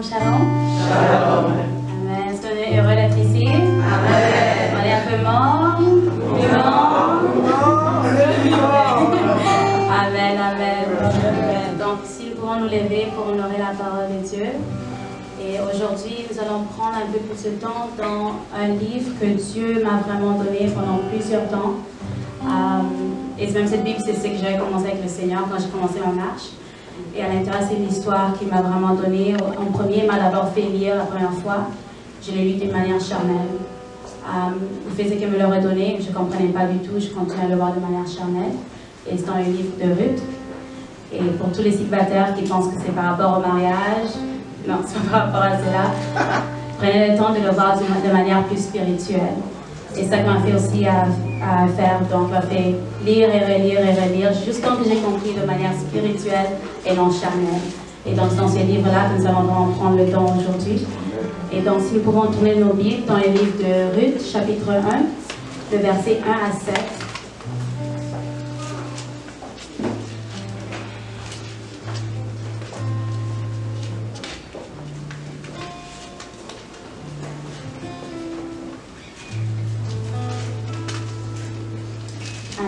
Shalom, shalom. Shalom. Amen. Est-ce qu'on est heureux d'être ici? Amen. On est un peu mort? Amen, amen. Donc, si nous pouvons nous lever pour honorer la parole de Dieu. Et aujourd'hui, nous allons prendre un peu plus de temps dans un livre que Dieu m'a vraiment donné pendant plusieurs temps. Et même cette Bible, c'est ce que j'avais commencé avec le Seigneur quand j'ai commencé ma marche. Et à l'intérieur, c'est une histoire qui m'a vraiment donné. En premier, il m'a d'abord fait lire la première fois. Je l'ai lu d'une manière charnelle. Il faisait qu'il me le redonnait, je ne comprenais pas du tout. Je continuais à le voir de manière charnelle. Et c'est dans le livre de Ruth. Et pour tous les célibataires qui pensent que c'est par rapport au mariage, non, c'est pas par rapport à cela. Prenez le temps de le voir de manière plus spirituelle. Et ça m'a fait aussi à faire. Donc, m'a fait lire et relire, jusqu'à ce que j'ai compris de manière spirituelle et non charnelle. Et donc, dans ce livre-là, nous allons vraiment prendre le temps aujourd'hui. Et donc, si nous pouvons tourner nos Bibles dans le livre de Ruth, chapitre 1, le verset 1 à 7.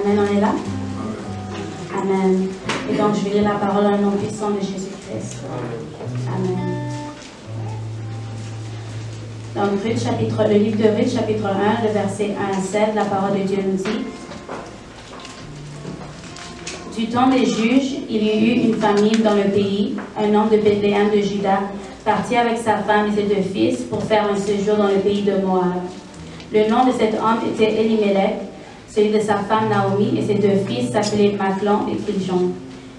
Amen, on est là? Amen. Et donc, je vais lire la parole en nom puissant de Jésus-Christ. Amen. Donc, le livre de Ruth, chapitre 1, le verset 1 à 7, la parole de Dieu nous dit: Du temps des juges, il y eut une famine dans le pays. Un homme de Bethléem de Juda partit avec sa femme et ses deux fils pour faire un séjour dans le pays de Moab. Le nom de cet homme était Elimelech. Celui de sa femme Naomi et ses deux fils s'appelaient Machlon et Kiljon.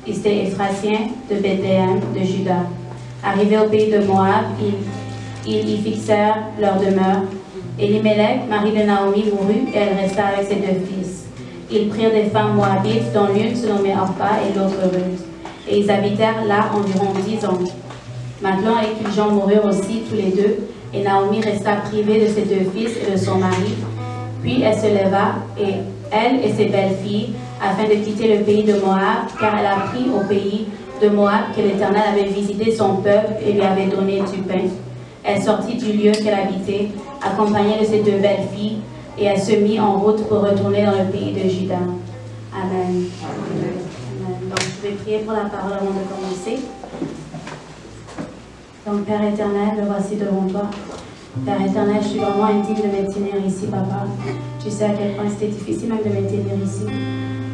Ils étaient Éphratiens de Bethléem de Juda. Arrivés au pays de Moab, ils y fixèrent leur demeure. Elimelech, mari de Naomi, mourut et elle resta avec ses deux fils. Ils prirent des femmes moabites, dont l'une se nommait Orpa et l'autre Ruth. Et ils habitèrent là environ 10 ans. Machlon et Kiljon moururent aussi tous les deux, et Naomi resta privée de ses deux fils et de son mari. Puis elle se leva, et elle et ses belles-filles, afin de quitter le pays de Moab, car elle apprit au pays de Moab que l'Éternel avait visité son peuple et lui avait donné du pain. Elle sortit du lieu qu'elle habitait, accompagnée de ses deux belles-filles, et elle se mit en route pour retourner dans le pays de Juda. Amen. Amen. Donc, je vais prier pour la parole avant de commencer. Donc, Père éternel, me voici devant toi. Père éternel, je suis vraiment indigne de me tenir ici, Papa. Tu sais à quel point c'était difficile même de me tenir ici.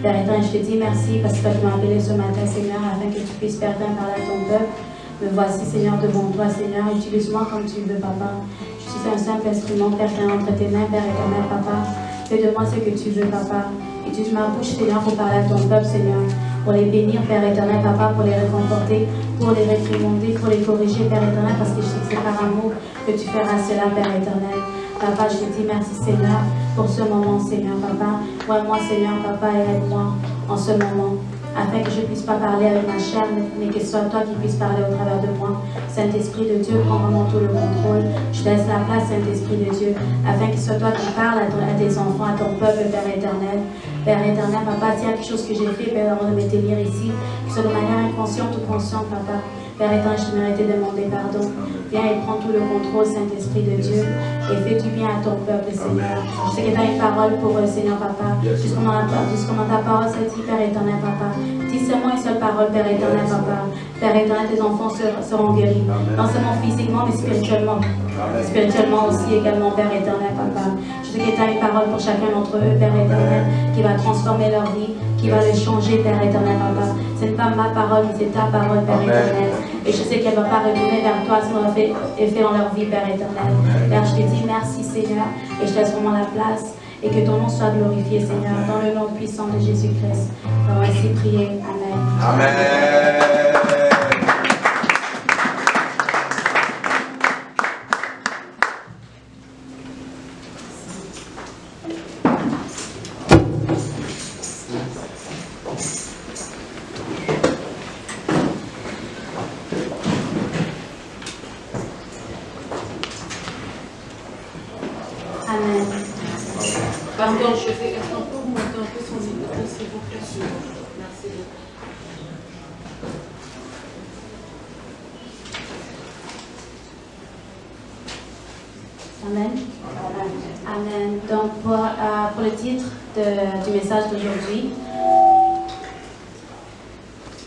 Père éternel, je te dis merci parce que tu m'as appelé ce matin, Seigneur, afin que tu puisses parler à ton peuple. Me voici, Seigneur, devant toi, Seigneur. Utilise-moi comme tu veux, Papa. Je suis un simple instrument, Père, entre tes mains, Père éternel, Papa. Fais de moi ce que tu veux, Papa. Utilise ma bouche, Seigneur, pour parler à ton peuple, Seigneur. Pour les bénir, Père éternel, Papa, pour les réconforter, pour les réprimander, pour les corriger, Père éternel, parce que je sais que c'est par amour que tu feras cela, Père éternel. Papa, je te dis merci, Seigneur, pour ce moment, Seigneur, Papa. Moi, Seigneur, Papa, et aide-moi en ce moment, afin que je ne puisse pas parler avec ma chair, mais que ce soit toi qui puisses parler au travers de moi. Saint-Esprit de Dieu, prends vraiment tout le contrôle. Je laisse la place, Saint-Esprit de Dieu, afin que ce soit toi qui parles à tes enfants, à ton peuple, Père éternel. Père éternel, Papa, s'il y a quelque chose que j'ai fait, Père, avant de me tenir ici, que ce soit de manière inconsciente ou consciente, Papa. Père éternel, je t'aimerais te demander pardon. Viens et prends tout le contrôle, Saint-Esprit de Dieu, et fais du bien à ton peuple, Seigneur. Je sais que tu as une parole pour eux, Seigneur, Papa. Jusqu'au moment ta parole se dit, Père éternel, Papa. Dis seulement une seule parole, Père éternel, Papa. Père éternel, tes enfants seront guéris. Non seulement physiquement, mais spirituellement. Spirituellement aussi également, Père éternel, Papa. Je sais que tu as une parole pour chacun d'entre eux, Père éternel, qui va transformer leur vie, qui va les changer, Père éternel, Papa. Ce n'est pas ma parole, mais c'est ta parole, Père éternel. Et je sais qu'elle ne va pas retourner vers toi si on a fait effet dans leur vie, Père éternel. Père, je te dis merci, Seigneur, et je te laisse vraiment la place. Et que ton nom soit glorifié, Seigneur, dans le nom puissant de Jésus-Christ. On va ainsi prier. Amen. Amen. Amen. Pardon, je fais un peu, vous mettez un peu son micro, s'il vous plaît. Merci beaucoup. Amen. Amen. Donc, pour le titre du message d'aujourd'hui,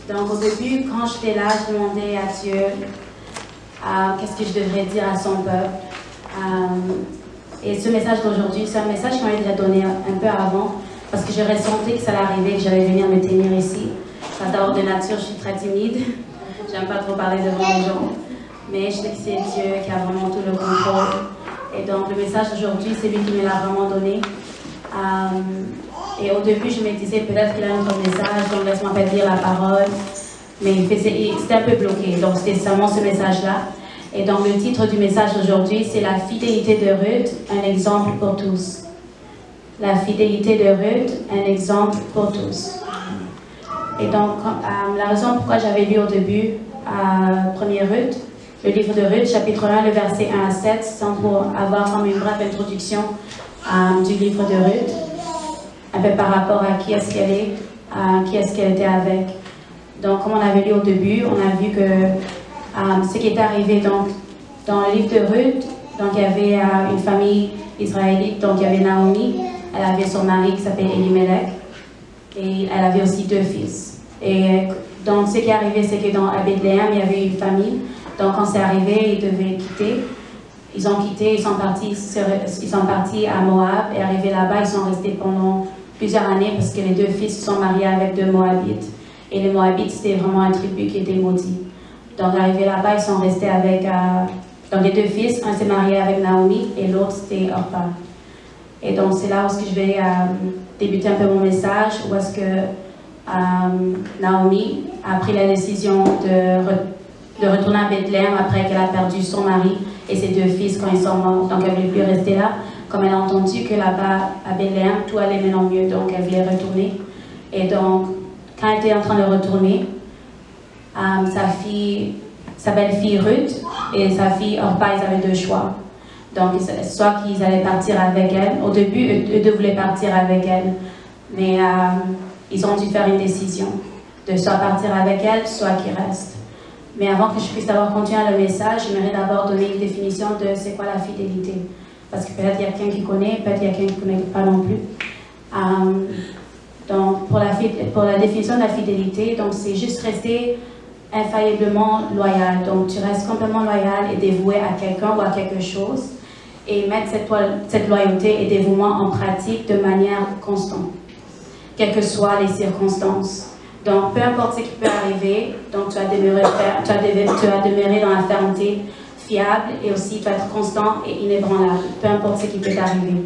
donc au début, quand j'étais là, je demandais à Dieu qu'est-ce que je devrais dire à son peuple. Et ce message d'aujourd'hui, c'est un message qu'on m'a donné un peu avant, parce que je ressentais que ça allait arriver, que j'allais venir me tenir ici. D'abord, de nature, je suis très timide. J'aime pas trop parler devant les gens. Mais je sais que c'est Dieu qui a vraiment tout le contrôle. Et donc, le message d'aujourd'hui, c'est lui qui me l'a vraiment donné. Et au début, je me disais peut-être qu'il a un autre message, donc laisse-moi pas dire la parole. Mais c'était un peu bloqué. Donc, c'était seulement ce message-là. Et donc, le titre du message d'aujourd'hui, c'est La fidélité de Ruth, un exemple pour tous. La fidélité de Ruth, un exemple pour tous. Et donc, la raison pourquoi j'avais lu au début, 1er Ruth, le livre de Ruth, chapitre 1, le verset 1 à 7, c'est pour avoir comme une brève introduction du livre de Ruth, un peu par rapport à qui est-ce qu'elle est, qui est-ce qu'elle était avec. Donc, comme on avait lu au début, on a vu que ce qui est arrivé donc, dans le livre de Ruth, donc il y avait une famille israélite, donc il y avait Naomi, elle avait son mari qui s'appelait Elimelech, et elle avait aussi 2 fils. Et donc, ce qui est arrivé, c'est que à Bethléem, il y avait une famille. Donc, quand c'est arrivé, ils devaient quitter. Ils ont quitté, ils sont partis à Moab. Et arrivés là-bas, ils sont restés pendant plusieurs années parce que les 2 fils se sont mariés avec 2 Moabites. Et les Moabites, c'était vraiment un tribu qui était maudit. Donc, arrivés là-bas, ils sont restés avec... donc, les 2 fils, un s'est marié avec Naomi et l'autre, c'était Orpa. Et donc, c'est là où je vais débuter un peu mon message, où est-ce que Naomi a pris la décision de retourner à Bethléem après qu'elle a perdu son mari et ses 2 fils quand ils sont morts. Donc, elle ne voulait plus rester là. Comme elle a entendu que là-bas, à Bethléem, tout allait maintenant mieux, donc elle voulait retourner. Et donc, quand elle était en train de retourner, sa belle-fille Ruth et sa fille Orpa, ils avaient 2 choix. Donc, soit qu'ils allaient partir avec elle. Au début, eux 2 voulaient partir avec elle. Mais ils ont dû faire une décision de soit partir avec elle, soit qu'ils restent. Mais avant que je puisse d'abord continuer le message, j'aimerais d'abord donner une définition de c'est quoi la fidélité. Parce que peut-être il y a quelqu'un qui connaît, peut-être il y a quelqu'un qui ne connaît pas non plus. Donc, pour la définition de la fidélité, donc c'est juste rester infailliblement loyal. Donc, tu restes complètement loyal et dévoué à quelqu'un ou à quelque chose et mettre cette loyauté et dévouement en pratique de manière constante, quelles que soient les circonstances. Donc, peu importe ce qui peut arriver, donc tu vas demeurer dans la fermeté fiable et aussi tu vas être constant et inébranlable, peu importe ce qui peut arriver.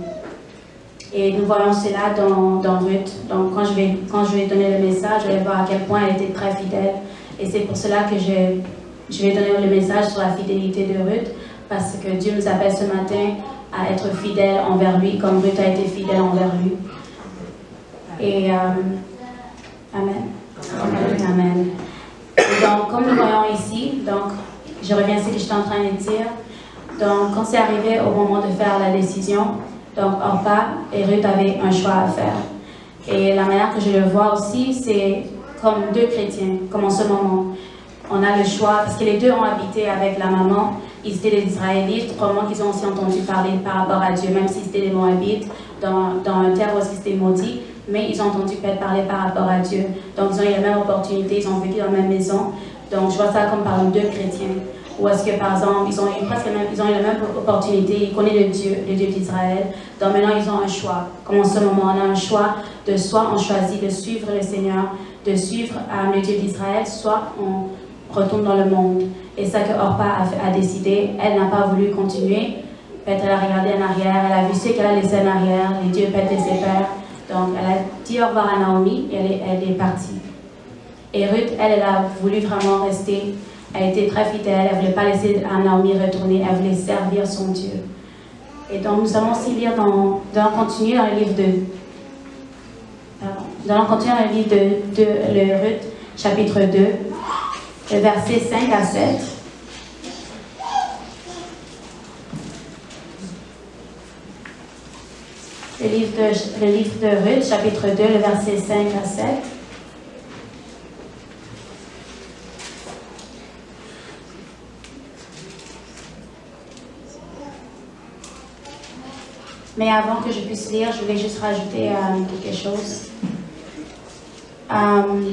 Et nous voyons cela dans Ruth. Donc, quand je vais donner le message, je vais voir à quel point elle était très fidèle. Et c'est pour cela que je vais donner le message sur la fidélité de Ruth, parce que Dieu nous appelle ce matin à être fidèles envers lui, comme Ruth a été fidèle envers lui. Et Amen. Amen. Et donc, comme nous voyons ici, donc, je reviens à ce que j'étais en train de dire. Donc, quand c'est arrivé au moment de faire la décision, donc Orpa et Ruth avaient un choix à faire. Et la manière que je le vois aussi, c'est comme 2 chrétiens, comme en ce moment. On a le choix, parce que les 2 ont habité avec la maman, ils étaient des Israélites, probablement qu'ils ont aussi entendu parler par rapport à Dieu, même si c'était des Moabites, dans un terre où c'était maudit, mais ils ont entendu parler par rapport à Dieu. Donc ils ont eu la même opportunité, ils ont vécu dans la même maison. Donc je vois ça comme par 2 chrétiens. Ou est-ce que par exemple, ils ont eu la même opportunité, ils connaissent le Dieu d'Israël. Donc maintenant ils ont un choix. Comme en ce moment, on a un choix de soit on choisit de suivre le Seigneur, de suivre le Dieu d'Israël, soit on retourne dans le monde. Et ça que Orpa a décidé, elle n'a pas voulu continuer. Peut-être elle a regardé en arrière, elle a vu ce qu'elle a laissé en arrière, les dieux peut-être de ses pères. Donc elle a dit au revoir à Naomi et elle est partie. Et Ruth, elle a voulu vraiment rester. Elle était très fidèle, elle ne voulait pas laisser Naomi retourner, elle voulait servir son Dieu. Et donc nous allons aussi lire continuer dans le livre de Ruth, chapitre 2, le verset 5 à 7. Le livre de Ruth, chapitre 2, le verset 5 à 7. Mais avant que je puisse lire, je voulais juste rajouter quelque chose.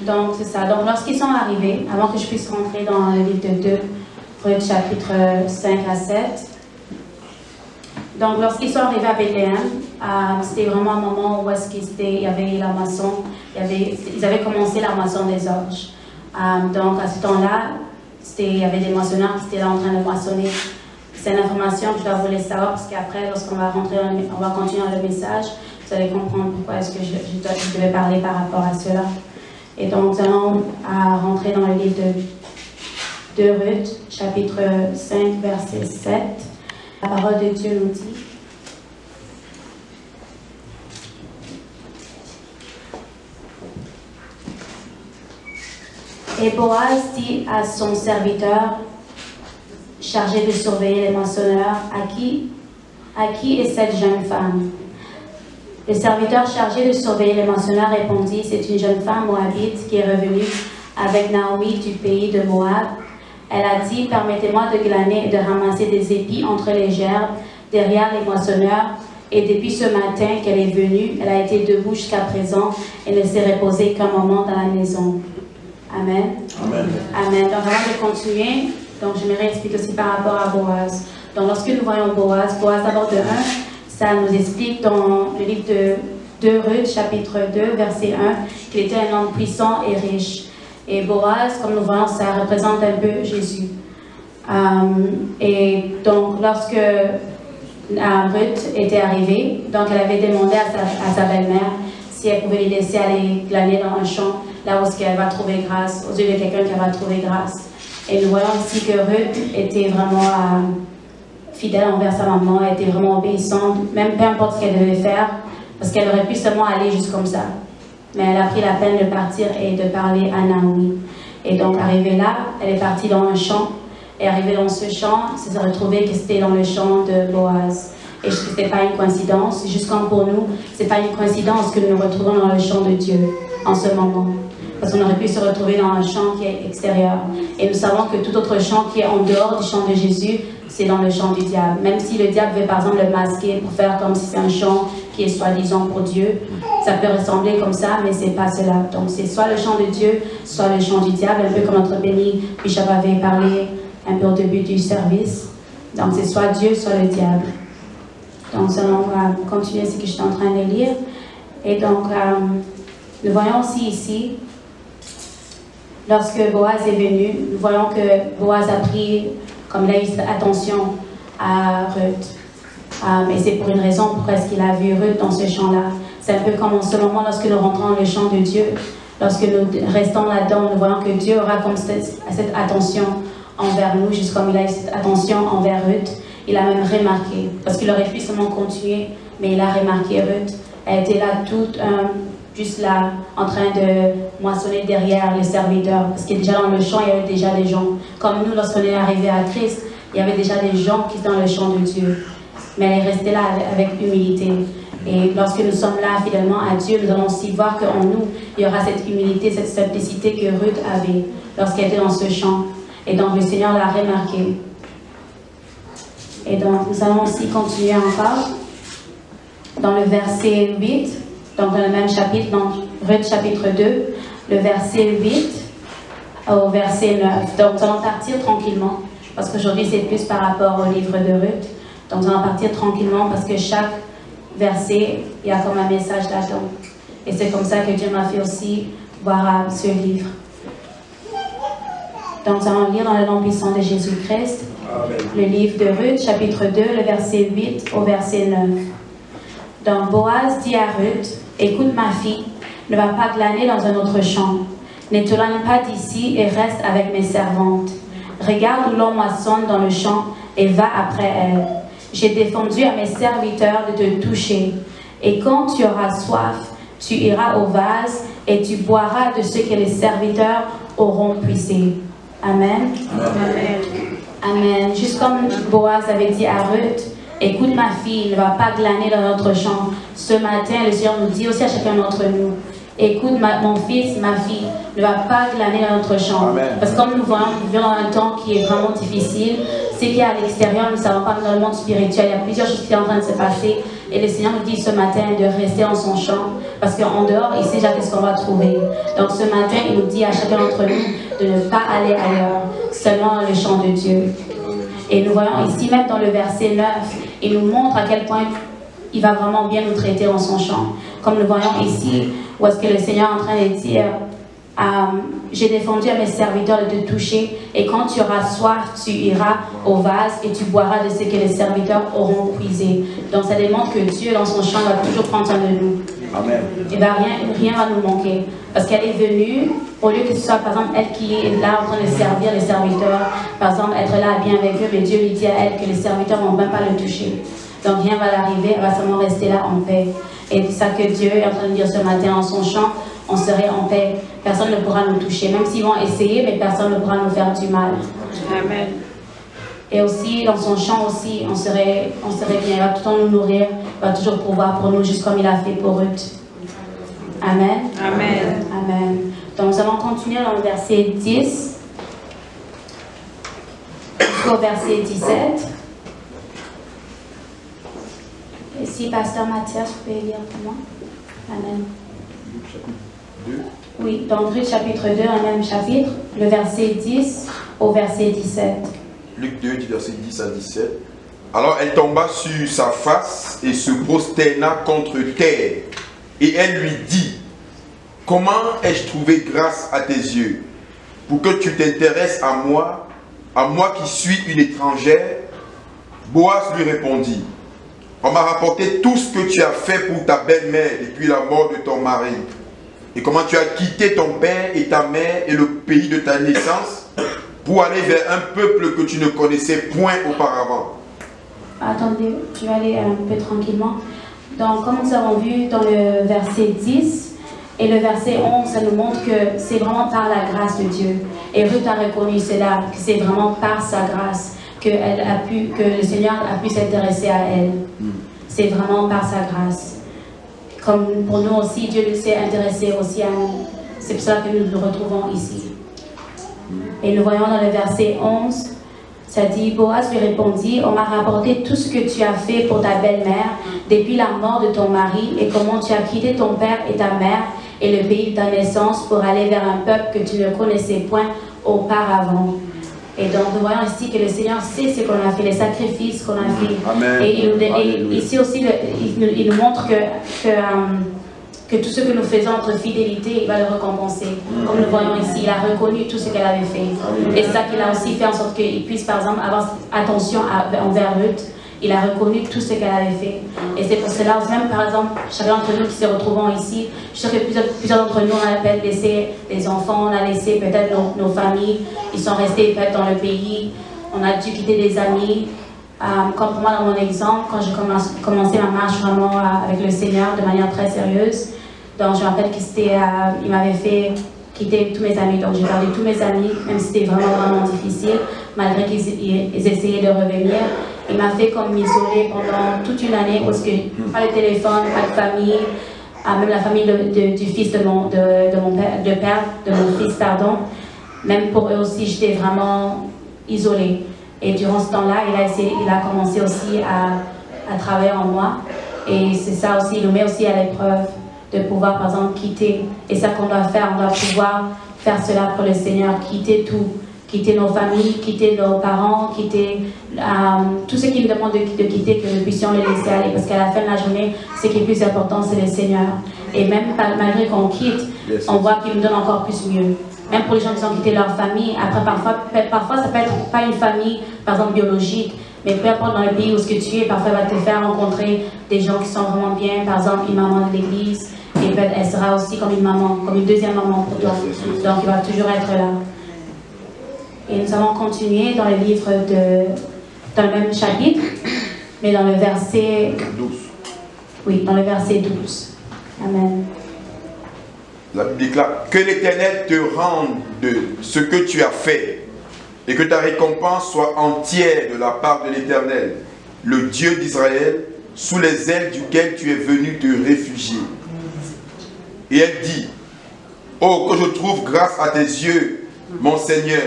Donc, c'est ça. Donc, lorsqu'ils sont arrivés, avant que je puisse rentrer dans le livre de 2, Ruth, chapitre 5 à 7, donc, lorsqu'ils sont arrivés à Bethléem, c'était vraiment un moment où il y avait la moisson, ils avaient commencé la moisson des orges. Donc, à ce temps-là, il y avait des moissonneurs qui étaient là en train de moissonner. C'est une information que je dois vous laisser savoir parce qu'après, lorsqu'on va on va continuer le message, vous allez comprendre pourquoi est-ce que je devais parler par rapport à cela. Et donc, nous allons rentrer dans le livre de Ruth, chapitre 5, verset 7. La parole de Dieu nous dit: Et Boaz dit à son serviteur chargé de surveiller les moissonneurs, à qui est cette jeune femme? Le serviteur chargé de surveiller les moissonneurs répondit: c'est une jeune femme moabite qui est revenue avec Naomi du pays de Moab. Elle a dit: permettez-moi de glaner et de ramasser des épis entre les gerbes derrière les moissonneurs. Et depuis ce matin qu'elle est venue, elle a été debout jusqu'à présent et ne s'est reposée qu'un moment dans la maison. Amen. Amen. Amen. Donc avant de continuer, donc j'aimerais expliquer aussi par rapport à Boaz. Donc lorsque nous voyons Boaz d'abord de 1, ça nous explique dans le livre de Ruth, chapitre 2, verset 1, qu'il était un homme puissant et riche. Et Boaz, comme nous voyons, ça représente un peu Jésus. Et donc, lorsque Ruth était arrivée, donc elle avait demandé à sa belle-mère si elle pouvait les laisser aller glaner dans un champ, là où elle va trouver grâce, aux yeux de quelqu'un qui va trouver grâce. Et nous voyons ici que Ruth était vraiment fidèle envers sa maman, elle était vraiment obéissante, même peu importe ce qu'elle devait faire, parce qu'elle aurait pu seulement aller juste comme ça. Mais elle a pris la peine de partir et de parler à Naomi. Et donc, arrivée là, elle est partie dans un champ. Et arrivée dans ce champ, elle s'est retrouvée que c'était dans le champ de Boaz. Et ce n'était pas une coïncidence, juste comme pour nous, ce n'est pas une coïncidence que nous nous retrouvons dans le champ de Dieu en ce moment. Parce qu'on aurait pu se retrouver dans un champ qui est extérieur. Et nous savons que tout autre champ qui est en dehors du champ de Jésus, c'est dans le champ du diable. Même si le diable veut par exemple le masquer pour faire comme si c'est un champ qui est soi-disant pour Dieu, ça peut ressembler comme ça, mais c'est pas cela. Donc c'est soit le champ de Dieu, soit le champ du diable, un peu comme notre béni Bishop avait parlé un peu au début du service. Donc c'est soit Dieu, soit le diable. Donc on va continuer ce que je suis en train de lire. Et donc nous voyons aussi ici, lorsque Boaz est venu, nous voyons que Boaz a pris, comme il a eu attention à Ruth. Et c'est pour une raison pourquoi est-ce qu'il a vu Ruth dans ce champ-là. C'est un peu comme en ce moment, lorsque nous rentrons dans le champ de Dieu, lorsque nous restons là-dedans, nous voyons que Dieu aura comme cette attention envers nous, juste comme il a eu cette attention envers Ruth. Il a même remarqué, parce qu'il aurait pu seulement continuer, mais il a remarqué Ruth. Elle était là toute, juste là, en train de moissonner derrière les serviteurs, parce que déjà dans le champ, il y avait déjà des gens. Comme nous, lorsqu'on est arrivé à Christ, il y avait déjà des gens qui étaient dans le champ de Dieu. Mais elle est restée là avec humilité. Et lorsque nous sommes là fidèlement à Dieu, nous allons aussi voir qu'en nous, il y aura cette humilité, cette simplicité que Ruth avait lorsqu'elle était dans ce champ. Et donc le Seigneur l'a remarqué. Et donc nous allons aussi continuer encore dans le verset 8, donc dans le même chapitre, dans Ruth chapitre 2, le verset 8 au verset 9. Donc nous allons partir tranquillement, parce qu'aujourd'hui c'est plus par rapport au livre de Ruth. Donc nous allons partir tranquillement parce que chaque verset, il y a comme un message là-dedans. Et c'est comme ça que Dieu m'a fait aussi voir ce livre. Donc nous allons lire dans le nom puissant de Jésus-Christ, le livre de Ruth, chapitre 2, le verset 8 au verset 9. Donc Boaz dit à Ruth: écoute ma fille, ne va pas glaner dans un autre champ. Ne t'éloigne pas d'ici et reste avec mes servantes. Regarde où l'on moissonne dans le champ et va après elle. J'ai défendu à mes serviteurs de te toucher. Et quand tu auras soif, tu iras au vase et tu boiras de ce que les serviteurs auront puisé. Amen. Amen. Amen. Juste comme Boaz avait dit à Ruth: écoute ma fille, ne va pas glaner dans notre champ. Ce matin, le Seigneur nous dit aussi à chacun d'entre nous: écoute mon fils, ma fille, ne va pas glaner dans notre champ. Amen. Parce que comme nous voyons, nous vivons dans un temps qui est vraiment difficile. Ce qui est à l'extérieur, nous ne savons pas dans le monde spirituel. Il y a plusieurs choses qui sont en train de se passer. Et le Seigneur nous dit ce matin de rester en son champ, parce qu'en dehors, il sait déjà qu'est-ce qu'on va trouver. Donc ce matin, il nous dit à chacun d'entre nous de ne pas aller ailleurs, seulement dans le champ de Dieu. Et nous voyons ici, même dans le verset 9, il nous montre à quel point il va vraiment bien nous traiter en son champ. Comme nous voyons ici, où est-ce que le Seigneur est en train de dire, j'ai défendu à mes serviteurs de te toucher, et quand tu auras soif, tu iras au vase et tu boiras de ce que les serviteurs auront puisé. Donc ça démontre que Dieu dans son champ va toujours prendre soin de nous. Amen. Et bien rien va nous manquer. Parce qu'elle est venue, au lieu que ce soit par exemple elle qui est là en train de servir les serviteurs, par exemple être là bien avec eux, mais Dieu lui dit à elle que les serviteurs ne vont même pas le toucher. Donc rien va l'arriver, elle va seulement rester là en paix. Et c'est ça que Dieu est en train de dire ce matin en son champ, on serait en paix. Personne ne pourra nous toucher, même s'ils vont essayer, mais personne ne pourra nous faire du mal. Amen. Et aussi, dans son champ aussi, on serait bien. Il va tout le temps nous nourrir, il va toujours pourvoir pour nous, juste comme il a fait pour Ruth. Amen. Amen. Amen. Donc nous allons continuer dans le verset 10 jusqu'au verset 17. Et si Pasteur Mathias, vous pouvez lire pour moi. Amen. Oui, dans Ruth chapitre 2, un même chapitre, le verset 10 au verset 17. Luc 2, du verset 10 à 17. Alors elle tomba sur sa face et se prosterna contre terre. Et elle lui dit, comment ai-je trouvé grâce à tes yeux, pour que tu t'intéresses à moi qui suis une étrangère? Boaz lui répondit, on m'a rapporté tout ce que tu as fait pour ta belle-mère depuis la mort de ton mari, et comment tu as quitté ton père et ta mère et le pays de ta naissance pour aller vers un peuple que tu ne connaissais point auparavant. Attendez, je vais aller un peu tranquillement. Donc, comme nous avons vu dans le verset 10 et le verset 11, ça nous montre que c'est vraiment par la grâce de Dieu. Et Ruth a reconnu cela, que c'est vraiment par sa grâce que le Seigneur a pu s'intéresser à elle. C'est vraiment par sa grâce. Comme pour nous aussi, Dieu s'est intéressé aussi à nous. C'est pour ça que nous nous retrouvons ici. Et nous voyons dans le verset 11, ça dit, Boaz lui répondit, on m'a rapporté tout ce que tu as fait pour ta belle-mère depuis la mort de ton mari et comment tu as quitté ton père et ta mère et le pays de ta naissance pour aller vers un peuple que tu ne connaissais point auparavant. Et donc nous voyons ici que le Seigneur sait ce qu'on a fait, les sacrifices qu'on a fait. Amen. Et ici aussi, il nous montre que tout ce que nous faisons entre fidélité, il va le récompenser. Comme nous voyons ici, il a reconnu tout ce qu'elle avait fait. Et c'est ça qu'il a aussi fait en sorte qu'il puisse, par exemple, avoir attention envers Ruth. Il a reconnu tout ce qu'elle avait fait. Et c'est pour cela, même par exemple, chacun d'entre nous qui se retrouvons ici, je sais que plusieurs d'entre nous, on a peut-être laissé les enfants, on a laissé peut-être nos familles, ils sont restés peut-être dans le pays, on a dû quitter des amis. Comme pour moi, dans mon exemple, quand j'ai commencé ma marche vraiment avec le Seigneur de manière très sérieuse, donc je me rappelle qu'il m'avait fait quitter tous mes amis. Donc j'ai perdu tous mes amis, même si c'était vraiment difficile, malgré qu'ils essayaient de revenir. Il m'a fait comme m'isoler pendant toute une année parce que pas de téléphone, pas de famille, même la famille du fils de mon fils, pardon. Même pour eux aussi, j'étais vraiment isolée. Et durant ce temps-là, il a commencé aussi à travailler en moi. Et c'est ça aussi, il nous met aussi à l'épreuve de pouvoir, par exemple, quitter. Et ça qu'on doit faire, on doit pouvoir faire cela pour le Seigneur, quitter tout. Quitter nos familles, quitter nos parents, quitter tout ce qui nous demande de quitter, que nous puissions les laisser aller. Parce qu'à la fin de la journée, ce qui est plus important, c'est le Seigneur. Et même malgré qu'on quitte, on voit qu'il nous donne encore plus mieux. Même pour les gens qui ont quitté leur famille, après parfois ça peut être pas une famille, par exemple biologique, mais peu importe dans le pays où ce que tu es, parfois elle va te faire rencontrer des gens qui sont vraiment bien, par exemple une maman de l'église, et elle sera aussi comme une maman, comme une deuxième maman pour toi. Donc il va toujours être là. Et nous allons continuer dans le livre dans le même chapitre, mais dans le verset 12. Oui, dans le verset 12. Amen. La Bible déclare que l'Éternel te rende de ce que tu as fait et que ta récompense soit entière de la part de l'Éternel, le Dieu d'Israël, sous les ailes duquel tu es venu te réfugier. Et elle dit, oh, que je trouve grâce à tes yeux, mon Seigneur,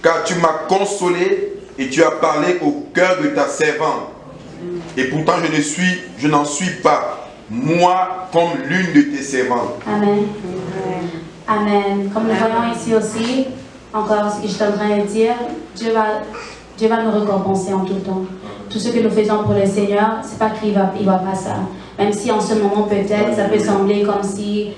car tu m'as consolé et tu as parlé au cœur de ta servante. Et pourtant je n'en suis pas, moi comme l'une de tes servantes. Amen. Amen. Comme nous voyons ici aussi, encore ce que je suis en train de dire, Dieu va nous récompenser en tout temps. Tout ce que nous faisons pour le Seigneur, c'est pas qu'il va pas ça. Même si en ce moment peut-être ça peut sembler comme si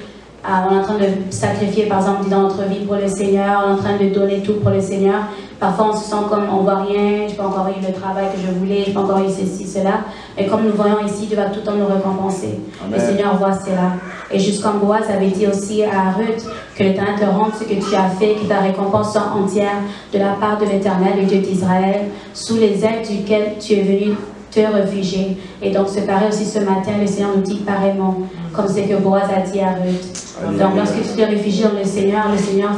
on est en train de sacrifier par exemple dans notre vie pour le Seigneur, on est en train de donner tout pour le Seigneur. Parfois on se sent comme on voit rien, je n'ai pas encore eu le travail que je voulais, je n'ai pas encore eu ceci, cela. Mais comme nous voyons ici, Dieu va tout le temps nous récompenser. Amen. Le Seigneur voit cela. Et juste comme Boaz avait dit aussi à Ruth, que l'Éternel te rende ce que tu as fait, que ta récompense soit entière de la part de l'Éternel, le Dieu d'Israël, sous les ailes duquel tu es venu te réfugier. Et donc, c'est pareil aussi ce matin, le Seigneur nous dit pareillement, comme c'est que Boaz a dit à Ruth. Donc, lorsque tu te réfugies dans le Seigneur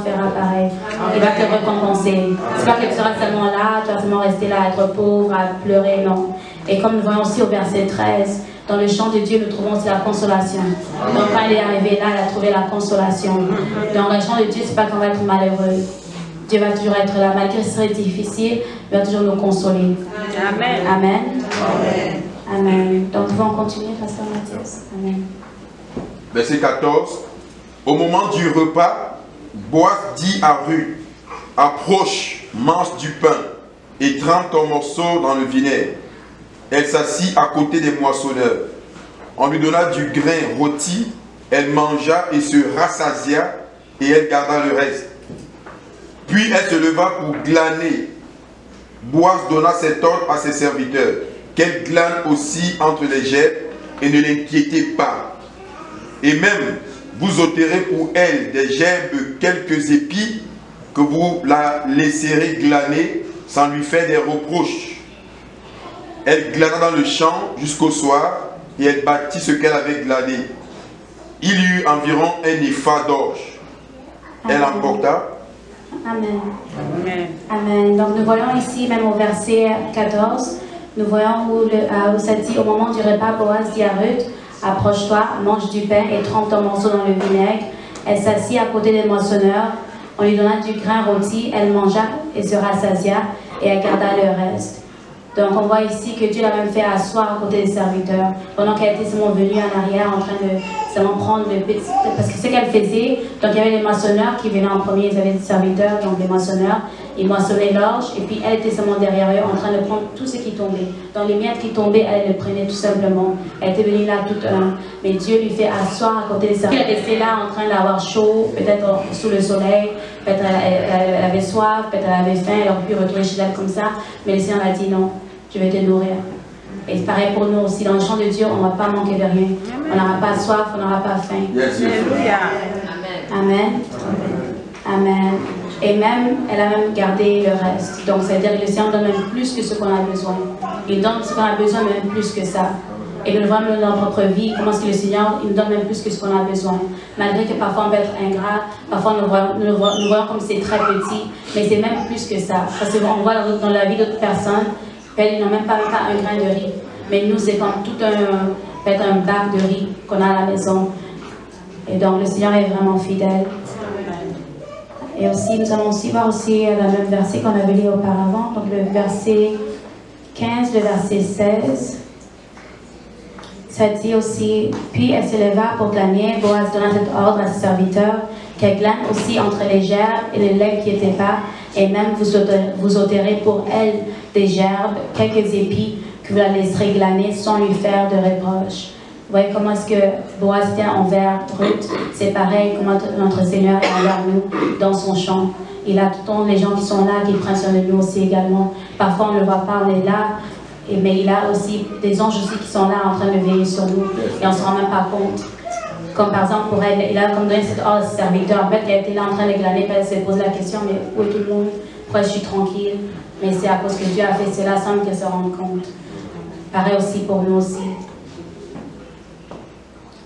fera pareil. Il va te récompenser. C'est pas que tu seras seulement là, tu vas seulement rester là à être pauvre, à pleurer, non. Et comme nous voyons aussi au verset 13, dans le chant de Dieu, nous trouvons aussi la consolation. Donc, quand elle est arrivée là, elle a trouvé la consolation. Dans le chant de Dieu, c'est pas qu'on va être malheureux. Dieu va toujours être là, malgré ce serait difficile, il va toujours nous consoler. Amen. Amen. Amen. Amen. Donc, nous allons continuer, Pasteur Mathias. Amen. Verset 14. Au moment du repas, Boaz dit à Ruth, approche, mange du pain et trempe ton morceau dans le vinaigre. Elle s'assit à côté des moissonneurs. On lui donna du grain rôti, elle mangea et se rassasia et elle garda le reste. Puis elle se leva pour glaner. Boaz donna cet ordre à ses serviteurs, qu'elle glane aussi entre les gerbes et ne l'inquiétez pas. Et même, vous ôterez pour elle des gerbes quelques épis que vous la laisserez glaner sans lui faire des reproches. Elle glana dans le champ jusqu'au soir et elle bâtit ce qu'elle avait glané. Il y eut environ un épha d'orge. Elle emporta. Amen. Amen. Amen. Donc nous voyons ici, même au verset 14, nous voyons où ça dit, au moment du repas, Boaz dit à Ruth, approche-toi, mange du pain et trempe ton morceau dans le vinaigre. Elle s'assit à côté des moissonneurs. On lui donna du grain rôti, elle mangea et se rassasia et elle garda le reste. Donc on voit ici que Dieu l'a même fait asseoir à côté des serviteurs, pendant qu'elle était seulement venue en arrière en train de seulement prendre le... Parce que ce qu'elle faisait, donc il y avait les moissonneurs qui venaient en premier, ils avaient des serviteurs, donc les moissonneurs, ils moissonnaient l'orge, et puis elle était seulement derrière eux en train de prendre tout ce qui tombait. Dans les miettes qui tombaient, elle le prenait tout simplement. Elle était venue là toute mais Dieu lui fait asseoir à côté des serviteurs. Elle restait là en train d'avoir chaud, peut-être sous le soleil, peut-être elle avait soif, peut-être elle avait faim, elle aurait pu retourner chez elle comme ça, mais le Seigneur a dit non. Je vais te nourrir. Et c'est pareil pour nous aussi. Dans le champ de Dieu, on ne va pas manquer de rien. On n'aura pas soif, on n'aura pas faim. Alléluia. Amen. Amen. Et même, elle a même gardé le reste. Donc, c'est-à-dire que le Seigneur donne même plus que ce qu'on a besoin. Il donne ce qu'on a besoin, même plus que ça. Et nous le voyons dans notre propre vie, comment est-ce que le Seigneur, il nous donne même plus que ce qu'on a besoin. Malgré que parfois on peut être ingrat, parfois nous voyons comme c'est très petit, mais c'est même plus que ça. Parce qu'on voit dans la vie d'autres personnes, ils n'ont même pas un grain de riz. Mais nous, c'est comme tout peut-être un bac de riz qu'on a à la maison. Et donc, le Seigneur est vraiment fidèle. Et aussi, nous allons aussi voir aussi le même verset qu'on avait lu auparavant. Donc, le verset 15, le verset 16. Ça dit aussi, puis elle se leva pour glaner. Boaz donna cet ordre à ses serviteurs, qu'elle glane aussi entre les gerbes et les legs qui étaient pas, et même vous ôterez pour elle des gerbes, quelques épis, que vous la laisserez glaner sans lui faire de reproches. Vous voyez comment est-ce que Boaz tient envers Ruth? C'est pareil comment notre Seigneur est envers nous dans son champ. Il a tout le temps les gens qui sont là, qui prennent soin de nous aussi également. Parfois on ne le voit pas, on est là, mais il a aussi des anges aussi qui sont là en train de veiller sur nous et on ne se rend même pas compte. Comme par exemple pour elle, il a comme donné cet ordre à ses serviteurs. En fait, elle était là en train de glaner, elle s'est posé la question, mais où est tout le monde? Pourquoi je suis tranquille? Mais c'est à cause que Dieu a fait cela sans qu'elle se rende compte. Pareil aussi pour nous aussi.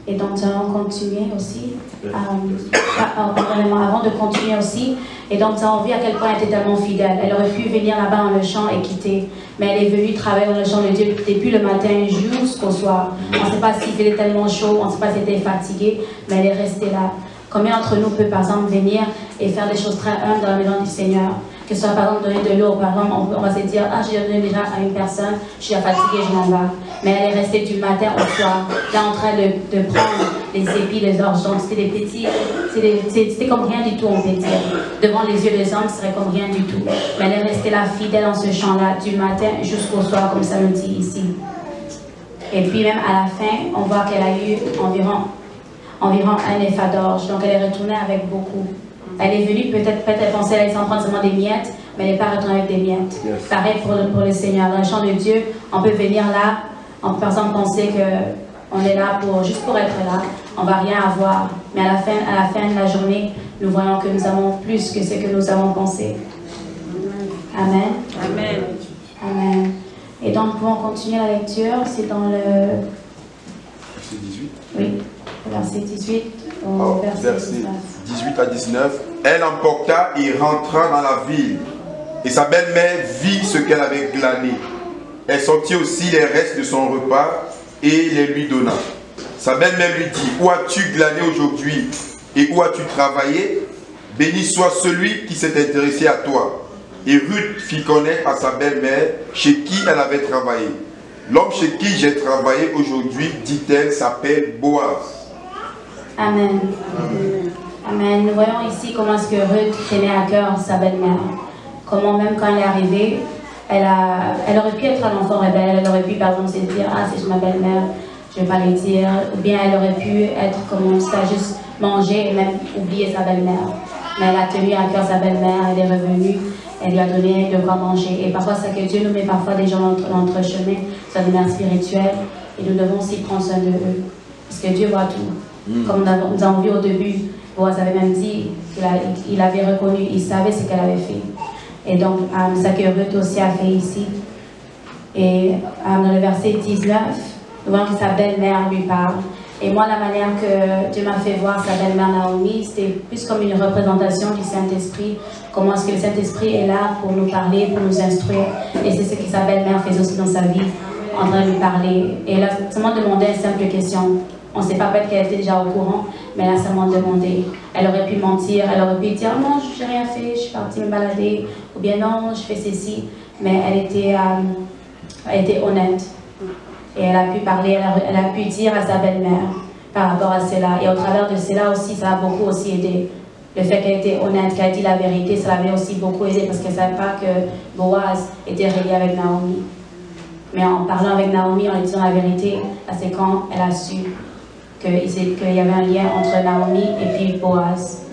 Et donc, nous allons continuer aussi, avant de continuer aussi, et donc nous avons vu à quel point elle était tellement fidèle. Elle aurait pu venir là-bas dans le champ et quitter, mais elle est venue travailler dans le champ de Dieu depuis le matin jusqu'au soir. On ne sait pas s'il faisait tellement chaud, on ne sait pas si elle était fatiguée, mais elle est restée là. Combien d'entre nous peut par exemple venir et faire des choses très humbles dans la maison du Seigneur? que ce soit par exemple donner de l'eau, par exemple, on va se dire, ah, j'ai donné déjà à une personne, je suis fatiguée, je m'en vais. Mais elle est restée du matin au soir, là en train de prendre les épis, les orges. Donc c'était des petits, c'était comme rien du tout, on peut dire. Devant les yeux des hommes, ce serait comme rien du tout. Mais elle est restée là, fidèle dans ce champ-là, du matin jusqu'au soir, comme ça nous dit ici. Et puis même à la fin, on voit qu'elle a eu environ 1 épha d'orge. Donc elle est retournée avec beaucoup. Elle est venue, peut-être elle pensait qu'elle allait s'en prendre seulement des miettes, mais elle n'est pas retournée avec des miettes. Yes. Pareil pour le Seigneur. Dans le champ de Dieu, on peut venir là, on peut par exemple penser qu'on est là juste pour être là, on ne va rien avoir. Mais à la fin de la journée, nous voyons que nous avons plus que ce que nous avons pensé. Amen. Amen. Amen. Et donc, nous pouvons continuer la lecture. C'est dans le... Verset 18. Oui, verset 18 au verset 19. 18 à 19. Elle emporta et rentra dans la ville. Et sa belle-mère vit ce qu'elle avait glané. Elle sortit aussi les restes de son repas et les lui donna. Sa belle-mère lui dit, où as-tu glané aujourd'hui et où as-tu travaillé? Béni soit celui qui s'est intéressé à toi. Et Ruth fit connaître à sa belle-mère chez qui elle avait travaillé. L'homme chez qui j'ai travaillé aujourd'hui, dit-elle, s'appelle Boaz. Amen. Amen. Amen. Nous voyons ici comment est-ce que Ruth tenait à cœur sa belle-mère. Comment même quand elle est arrivée, elle aurait pu être un enfant rebelle, elle aurait pu par exemple se dire, ah c'est ma belle-mère, je ne vais pas le dire. Ou bien elle aurait pu être comme ça, juste manger et même oublier sa belle-mère. Mais elle a tenu à cœur sa belle-mère, elle est revenue. Elle lui a donné de quoi manger. Et parfois, c'est que Dieu nous met parfois des gens dans notre chemin, sur des mères spirituelles, et nous devons aussi prendre soin de eux. Parce que Dieu voit tout. Comme nous avons vu au début, Boaz avait même dit qu'il avait reconnu, il savait ce qu'elle avait fait. Et donc, c'est ce que Ruth aussi a fait ici. Et dans le verset 19, nous voyons que sa belle-mère lui parle. Et moi, la manière que Dieu m'a fait voir sa belle-mère Naomi, c'était plus comme une représentation du Saint-Esprit. Comment est-ce que le Saint-Esprit est là pour nous parler, pour nous instruire. Et c'est ce que sa belle-mère faisait aussi dans sa vie, en train de lui parler. Et elle a seulement demandé une simple question. On ne sait pas peut-être qu'elle était déjà au courant, mais elle a seulement demandé. Elle aurait pu mentir, elle aurait pu dire non, je n'ai rien fait, je suis partie me balader, ou bien non, je fais ceci. Mais elle était honnête. Et elle a pu parler, elle a pu dire à sa belle-mère par rapport à cela. Et au travers de cela aussi, ça a beaucoup aussi aidé. Le fait qu'elle était honnête, qu'elle a dit la vérité, ça l'avait aussi beaucoup aidé parce qu'elle ne savait pas que Boaz était relié avec Naomi. Mais en parlant avec Naomi, en lui disant la vérité, c'est quand elle a su qu'il y avait un lien entre Naomi et puis Boaz.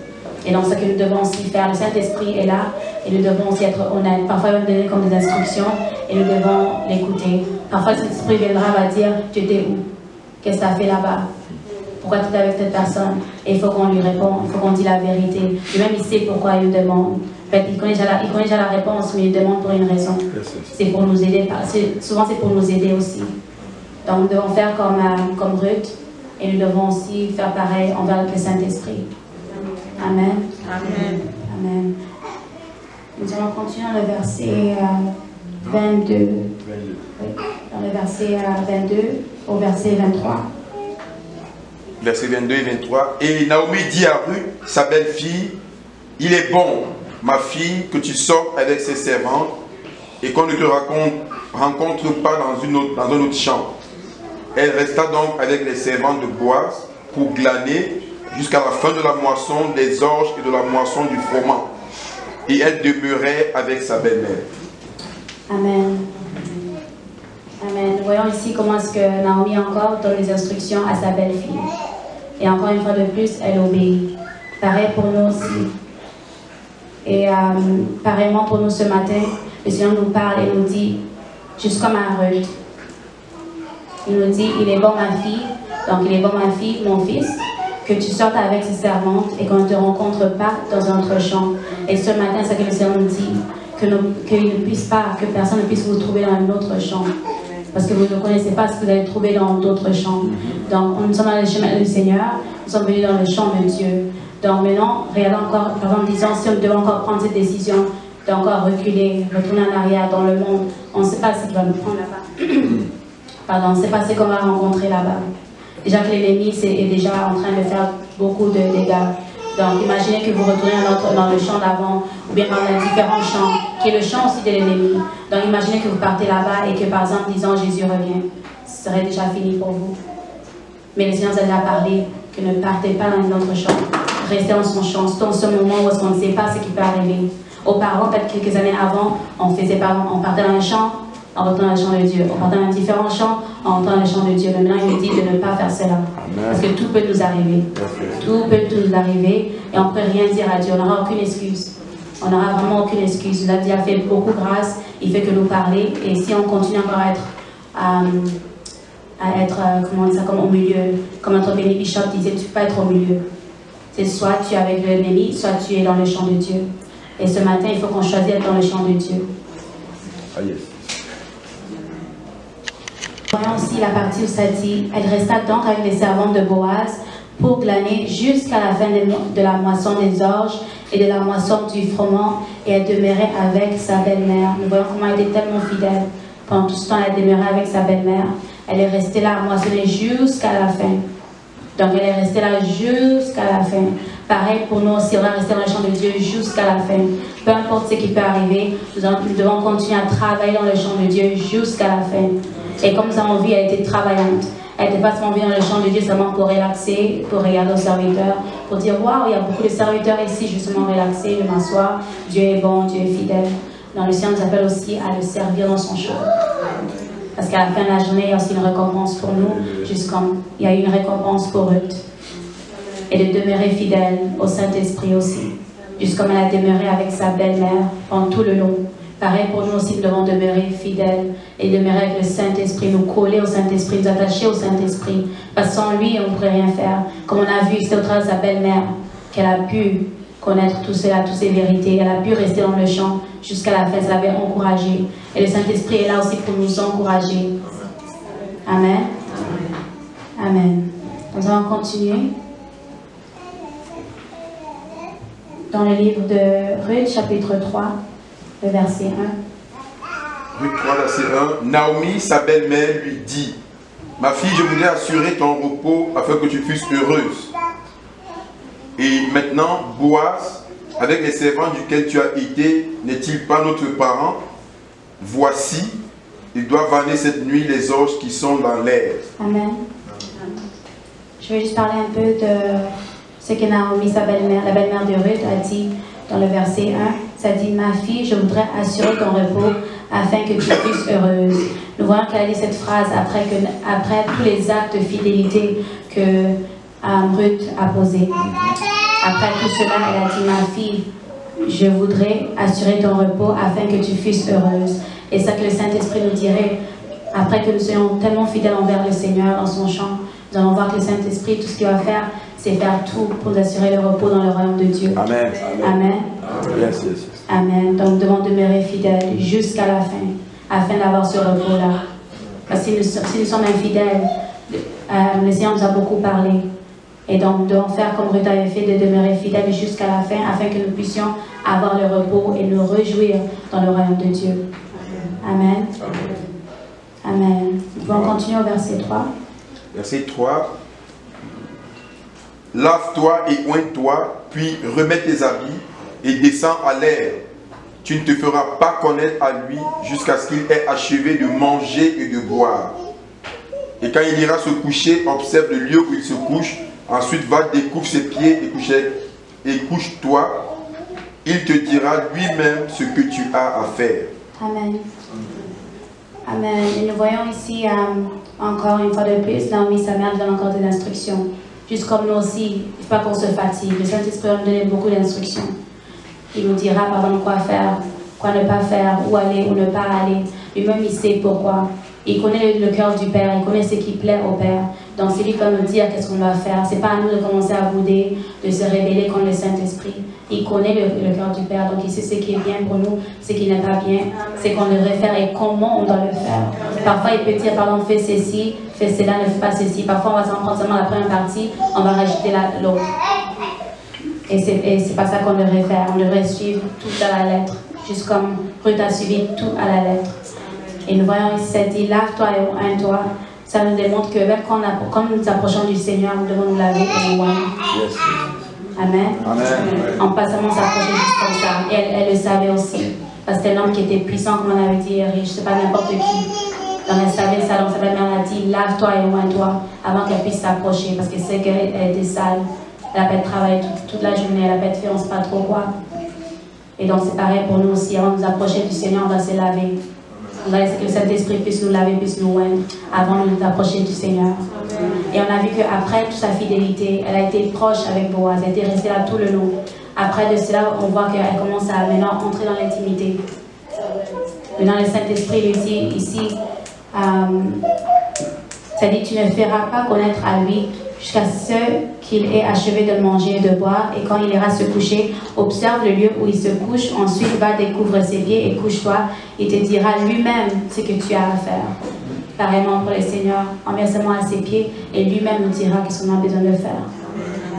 Et donc, ce que nous devons aussi faire, le Saint-Esprit est là et nous devons aussi être honnêtes. Parfois, il va nous donner comme des instructions et nous devons l'écouter. Parfois, le Saint-Esprit viendra, va dire, tu étais où? Qu'est-ce que tu as fait là-bas? Pourquoi tu es avec cette personne? Et il faut qu'on lui réponde, il faut qu'on dise la vérité. Et même il sait pourquoi il nous demande. En fait, il connaît déjà la réponse, mais il demande pour une raison. C'est pour nous aider. Souvent, c'est pour nous aider aussi. Donc, nous devons faire comme Ruth et nous devons aussi faire pareil envers le Saint-Esprit. Amen. Amen. Amen. Nous allons continuer dans le verset 22. Oui, dans le verset 22 au verset 23. Versets 22 et 23. Et Naomi dit à Ruth, sa belle-fille, il est bon, ma fille, que tu sortes avec ses servantes et qu'on ne te rencontre pas dans un autre champ. Elle resta donc avec les servantes de Boaz pour glaner jusqu'à la fin de la moisson des orges et de la moisson du froment. Et elle demeurait avec sa belle-mère. Amen. Amen. Nous voyons ici comment est-ce que Naomi encore donne les instructions à sa belle-fille. Et encore une fois de plus, elle obéit. Pareil pour nous aussi. Et pareillement pour nous ce matin, le Seigneur nous parle et nous dit, juste comme à Ruth, il nous dit, il est bon ma fille, donc il est bon ma fille, mon fils, que tu sortes avec ses servantes et qu'on ne te rencontre pas dans un autre champ. Et ce matin, c'est ce que le Seigneur nous dit, que personne ne puisse vous trouver dans un autre champ. Parce que vous ne connaissez pas ce que vous allez trouver dans d'autres champs. Donc, nous sommes dans le chemin du Seigneur, nous sommes venus dans le champ de Dieu. Donc maintenant, regardons encore, par exemple, disons, si on devait encore prendre cette décision d'encore reculer, retourner en arrière dans le monde, on ne sait pas ce qui va nous prendre là-bas. Pardon, on ne sait pas ce qu'on va rencontrer là-bas. Déjà que l'ennemi est déjà en train de faire beaucoup de dégâts. Donc imaginez que vous retournez dans le champ d'avant, ou bien dans un différent champ, qui est le champ aussi de l'ennemi. Donc imaginez que vous partez là-bas et que par exemple, disons Jésus revient. Ce serait déjà fini pour vous. Mais le Seigneur nous a déjà parlé que ne partez pas dans notre champ. Restez dans son champ. C'est dans ce moment où on ne sait pas ce qui peut arriver. Auparavant, peut-être quelques années avant, on partait dans un champ, on retournait dans le champ de Dieu. On partait dans différents champs, on retournait dans le champ de Dieu. Mais maintenant, il nous dit de ne pas faire cela. Parce que tout peut nous arriver. Tout peut nous arriver et on ne peut rien dire à Dieu. On n'aura aucune excuse. On n'aura vraiment aucune excuse. Il a déjà fait beaucoup grâce. Il fait que nous parler. Et si on continue encore à être comment dire ça, comme au milieu, comme notre béni Bishop disait, tu ne peux pas être au milieu. C'est soit tu es avec l'ennemi, soit tu es dans le champ de Dieu. Et ce matin, il faut qu'on choisisse d'être dans le champ de Dieu. Ah yes. Voyons aussi la partie où ça dit, elle resta donc avec les servantes de Boaz pour glaner jusqu'à la fin de la moisson des orges et de la moisson du froment, et elle demeurait avec sa belle-mère. Nous voyons comment elle était tellement fidèle. Pendant tout ce temps, elle demeurait avec sa belle-mère. Elle est restée là à moissonner jusqu'à la fin. Donc elle est restée là jusqu'à la fin. Pareil pour nous aussi, on va rester dans le champ de Dieu jusqu'à la fin. Peu importe ce qui peut arriver, nous devons continuer à travailler dans le champ de Dieu jusqu'à la fin. Et comme nous avons vu, elle était travaillante. Elle n'était pas seulement venue dans le champ de Dieu seulement pour relaxer, pour regarder aux serviteurs, pour dire waouh, il y a beaucoup de serviteurs ici, justement relaxer, je m'assois, Dieu est bon, Dieu est fidèle. Dans le Seigneur nous appelle aussi à le servir dans son champ. Parce qu'à la fin de la journée, il y a aussi une récompense pour nous, juste comme il y a eu une récompense pour Ruth. Et de demeurer fidèle au Saint-Esprit aussi, juste comme elle a demeuré avec sa belle-mère pendant tout le long. Pareil pour nous aussi, nous devons demeurer fidèles et demeurer avec le Saint-Esprit, nous coller au Saint-Esprit, nous attacher au Saint-Esprit. Parce que sans lui, on ne pourrait rien faire. Comme on a vu, c'était au travers de sa belle-mère qu'elle a pu connaître tout cela, toutes ces vérités. Elle a pu rester dans le champ jusqu'à la fin, ça l'avait encouragée. Et le Saint-Esprit est là aussi pour nous encourager. Amen. Amen. Nous allons continuer. Dans le livre de Ruth, chapitre 3, le verset 1. Ruth 3, verset 1. Naomi, sa belle-mère, lui dit, ma fille, je voulais assurer ton repos afin que tu fusses heureuse. Et maintenant, Boaz, avec les servants duquel tu as été, n'est-il pas notre parent? Voici, il doit vanner cette nuit les orges qui sont dans l'air. Amen. Je vais juste parler un peu de ce que Naomi, sa belle-mère, la belle-mère de Ruth, a dit dans le verset 1. Ça dit, ma fille, je voudrais assurer ton repos afin que tu fusses heureuse. Nous voyons qu'elle a dit cette phrase après tous les actes de fidélité que Ruth a posés. Après tout cela, elle a dit, ma fille, je voudrais assurer ton repos afin que tu fusses heureuse. Et ça que le Saint-Esprit nous dirait, après que nous soyons tellement fidèles envers le Seigneur dans son champ, nous allons voir que le Saint-Esprit, tout ce qu'il va faire, c'est faire tout pour nous assurer le repos dans le royaume de Dieu. Amen. Amen. Yes, yes, yes. Amen. Donc nous devons demeurer fidèles jusqu'à la fin, afin d'avoir ce repos-là. Parce que si nous sommes infidèles, le Seigneur nous a beaucoup parlé. Et donc nous devons faire comme Ruth avait fait, de demeurer fidèles jusqu'à la fin, afin que nous puissions avoir le repos et nous réjouir dans le royaume de Dieu. Amen. Amen. Nous pouvons continuer au verset 3. Verset 3. Lave-toi et oigne-toi, puis remets tes habits et descends à l'air. Tu ne te feras pas connaître à lui jusqu'à ce qu'il ait achevé de manger et de boire. Et quand il ira se coucher, observe le lieu où il se couche. Ensuite, va, découvre ses pieds et couche-toi. Il te dira lui-même ce que tu as à faire. Amen. Amen. Et nous voyons ici, encore une fois de plus, Naomi, sa mère, donne encore des instructions. Juste comme nous aussi, il ne faut pas qu'on se fatigue. Le Saint-Esprit va nous donner beaucoup d'instructions. Il nous dira, par exemple, quoi faire, quoi ne pas faire, où aller ou ne pas aller. Lui-même, il sait pourquoi. Il connaît le cœur du Père, il connaît ce qui plaît au Père. Donc c'est lui qui va nous dire qu'est-ce qu'on doit faire. Ce n'est pas à nous de commencer à bouder, de se rébeller contre le Saint-Esprit. Il connaît le cœur du Père, donc il sait ce qui est bien pour nous, ce qui n'est pas bien, ce qu'on devrait faire et comment on doit le faire. Parfois il peut dire, pardon, fais ceci, fais cela, ne fais pas ceci. Parfois on va s'en prendre seulement la première partie, on va rajouter l'autre. Et c'est pas ça qu'on devrait faire. On devrait suivre tout à la lettre, juste comme Ruth a suivi tout à la lettre. Et nous voyons ici, ça dit, lave-toi et oigne-toi. Ça nous démontre que même quand nous nous approchons du Seigneur, nous devons nous laver et nous oindre. Amen. On peut pas seulement s'approcher juste comme ça. Et elle le savait aussi. Parce que c'était un homme qui était puissant, comme on avait dit, riche, c'est pas n'importe qui. Donc elle savait ça, donc sa belle-mère a dit, lave-toi et éloigne-toi avant qu'elle puisse s'approcher. Parce qu'elle sait qu'elle était sale. Elle a pas travaillé toute la journée, elle a pas fait on ne sait pas trop quoi. Et donc c'est pareil pour nous aussi, avant de nous approcher du Seigneur, on va se laver. On va laisser que le Saint-Esprit puisse nous laver, puisse nous oindre avant de nous approcher du Seigneur. Et on a vu qu'après toute sa fidélité, elle a été proche avec Boaz, elle était restée là tout le long. Après de cela, on voit qu'elle commence à maintenant entrer dans l'intimité. Maintenant, le Saint-Esprit lui dit ici, ça dit, tu ne feras pas connaître à lui jusqu'à ce qu'il ait achevé de manger et de boire, et quand il ira se coucher, observe le lieu où il se couche, ensuite va découvre ses pieds et couche-toi, il te dira lui-même ce que tu as à faire. Pareillement pour le Seigneur, on met seulement à ses pieds et lui-même nous dira qu'est-ce qu'on a besoin de faire.